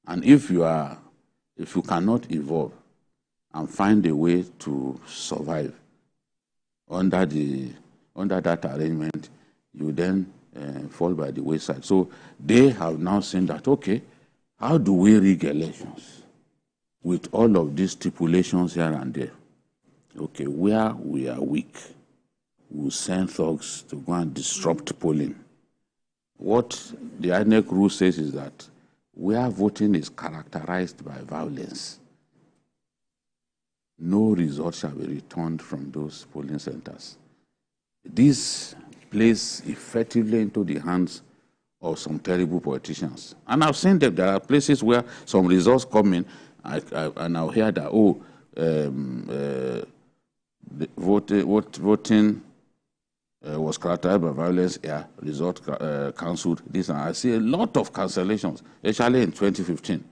S17: And if you cannot evolve and find a way to survive under that arrangement, you then fall by the wayside. So they have now seen that, okay, how do we rig elections with all of these stipulations here and there? Okay, where we are weak, we'll send thugs to go and disrupt polling. What the INEC rule says is that where voting is characterized by violence, no result shall be returned from those polling centers. This plays effectively into the hands of some terrible politicians. And I've seen that there are places where some results come in, and I'll hear that, voting was characterized by violence, result cancelled. This, and I see a lot of cancellations, especially in 2015.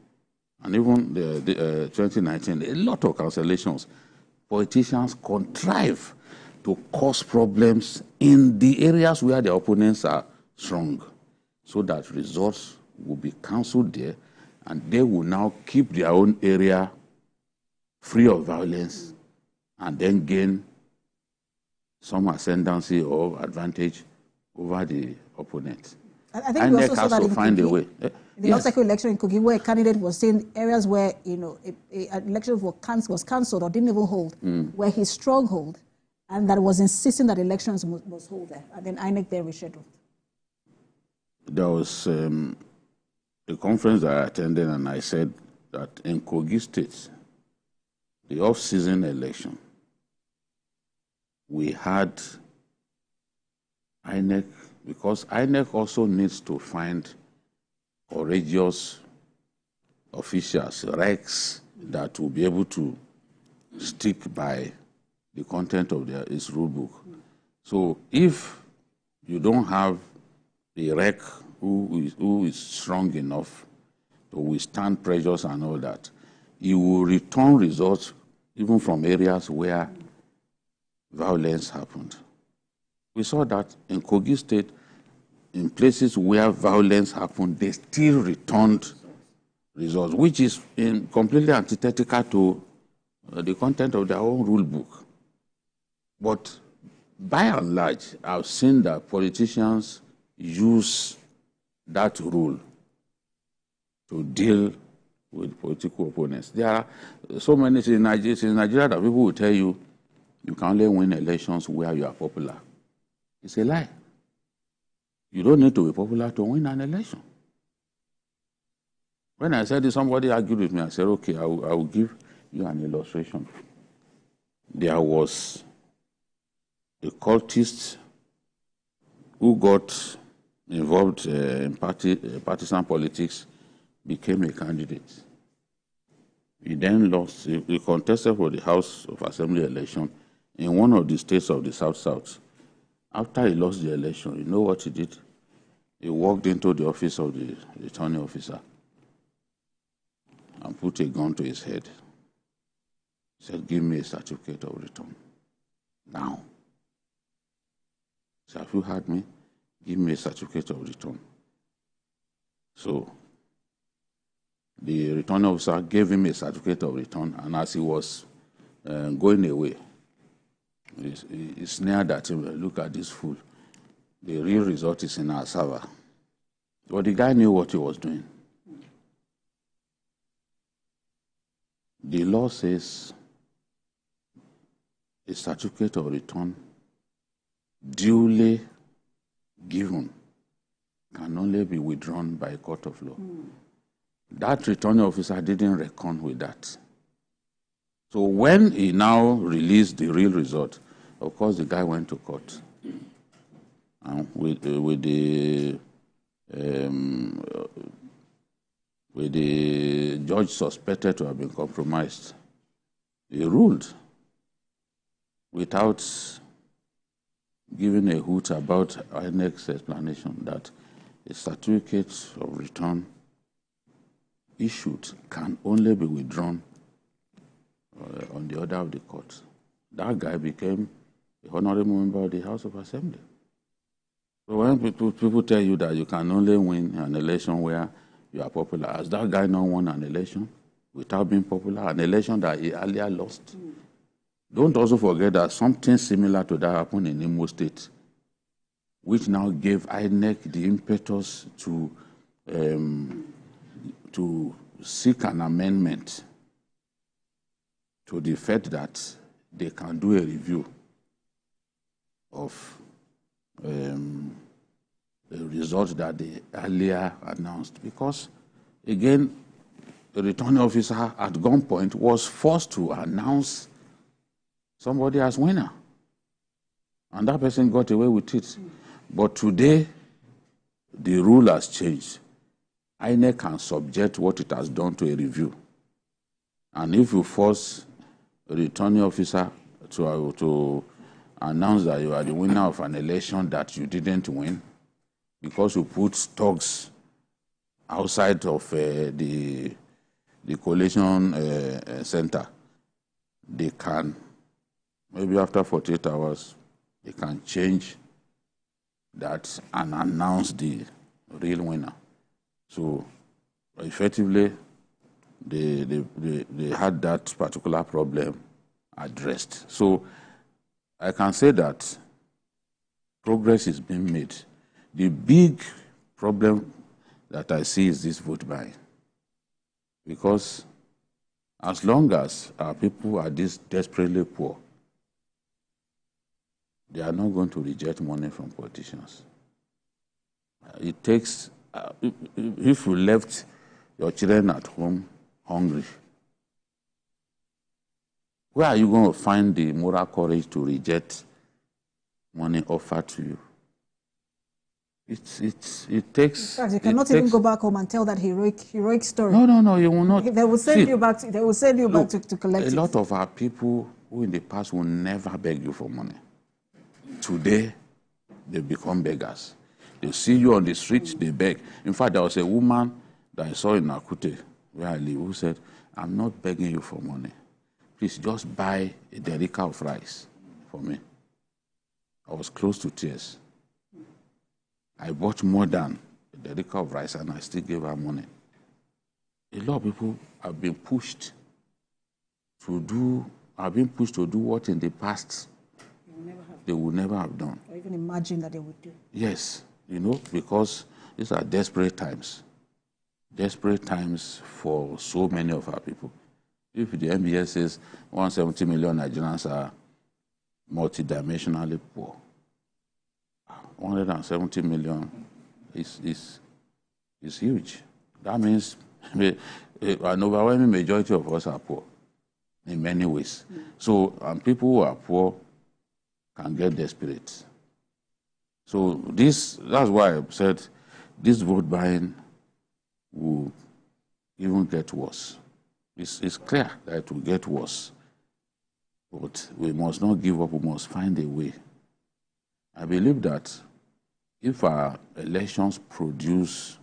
S17: And even the 2019, a lot of cancellations. Politicians contrive to cause problems in the areas where their opponents are strong, so that results will be cancelled there, and they will now keep their own area free of violence and then gain some ascendancy or advantage over the opponent.
S3: I think we also saw that in
S17: find a way.
S3: The Logistical election in Kogi, where a candidate was saying areas where an election was cancelled or didn't even hold, where his stronghold, and that was insisting that elections must hold there, and then INEC then rescheduled.
S17: There was a conference that I attended, and I said that in Kogi State, the off-season election, we had INEC, because INEC also needs to find courageous officials, recs, that will be able to stick by the content of its rule book. So if you don't have a rec who is strong enough to withstand pressures and all that, you will return results even from areas where violence happened. We saw that in Kogi State, in places where violence happened, they still returned results, which is completely antithetical to the content of their own rule book. But by and large, I've seen that politicians use that rule to deal with political opponents. There are so many in Nigeria that people will tell you, you can only win elections where you are popular. It's a lie. You don't need to be popular to win an election. When I said this, somebody argued with me. I said, okay, I will give you an illustration. There was a cultist who got involved in partisan politics, became a candidate. He then lost. He contested for the House of Assembly election in one of the states of the South-South. After he lost the election, you know what he did? He walked into the office of the returning officer and put a gun to his head. He said, give me a certificate of return. Now. He said, have you heard me? Give me a certificate of return. So the returning officer gave him a certificate of return, and as he was going away, he sneered at him, look at this fool. The real result is in our server. But the guy knew what he was doing. The law says a certificate of return duly given can only be withdrawn by a court of law. That returning officer didn't reckon with that. So when he now released the real result Of course, the guy went to court. And with the judge suspected to have been compromised, he ruled without giving a hoot about INEC's explanation that a certificate of return issued can only be withdrawn on the order of the court. That guy became a honorable member of the House of Assembly. So when people tell you that you can only win an election where you are popular, has that guy not won an election without being popular, an election that he earlier lost? Don't also forget that something similar to that happened in Imo State, which now gave INEC the impetus to seek an amendment to the fact that they can do a review of the result that they earlier announced. Because, again, the returning officer at gunpoint was forced to announce somebody as winner. And that person got away with it. But today, the rule has changed. INEC can subject what it has done to a review. And if you force a returning officer to announce that you are the winner of an election that you didn't win, because you put thugs outside of the collation center, they can, maybe after 48 hours, they can change that and announce the real winner. So effectively, they had that particular problem addressed. So I can say that progress is being made. The big problem that I see is this vote buying. Because as long as our people are this desperately poor, they are not going to reject money from politicians. It takes, if you left your children at home hungry, where are you going to find the moral courage to reject money offered to you? It takes.
S3: You cannot even go back home and tell that heroic story.
S17: No, you will not.
S3: They will send you back. They will send you back to collect it.
S17: A lot of our people who in the past will never beg you for money. Today, they become beggars. They see you on the street, they beg. In fact, there was a woman that I saw in Akute, where I live, who said, "I'm not begging you for money. Please just buy a derica of rice for me." I was close to tears. I bought more than a derica of rice and I still gave her money. A lot of people have been pushed to do what in the past they would never have done.
S3: Or even imagine that they would do.
S17: Yes, because these are desperate times. Desperate times for so many of our people. If the MBS says 170 million Nigerians are multidimensionally poor, 170 million is huge. That means an overwhelming majority of us are poor in many ways. So people who are poor can get desperate. So that's why I said this vote buying will even get worse. It's clear that it will get worse. But we must not give up. We must find a way. I believe that if our elections produce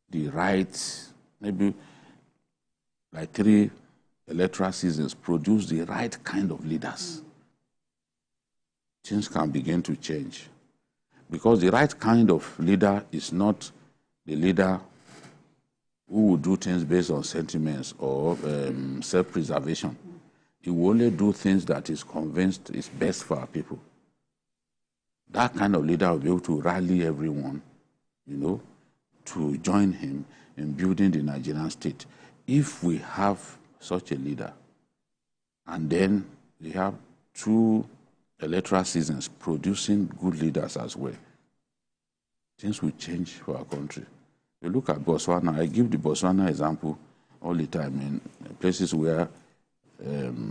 S17: the right, maybe like 3 electoral seasons, produce the right kind of leaders, things can begin to change. Because the right kind of leader is not the leader who will do things based on sentiments or self-preservation. He will only do things that is convinced is best for our people. That kind of leader will be able to rally everyone, to join him in building the Nigerian state. If we have such a leader, and then we have 2 electoral seasons producing good leaders as well, things will change for our country. You look at Botswana. I give the Botswana example all the time in places where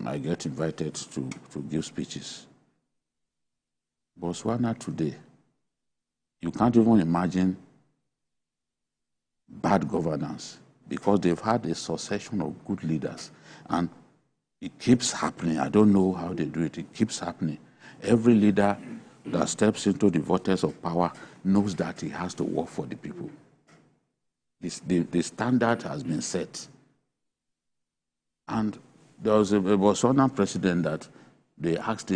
S17: I get invited to give speeches. Botswana today, you can't even imagine bad governance because they've had a succession of good leaders. And it keeps happening. I don't know how they do it. It keeps happening. Every leader that steps into the vortex of power knows that he has to work for the people. The standard has been set. And there was a Botswana president that they asked him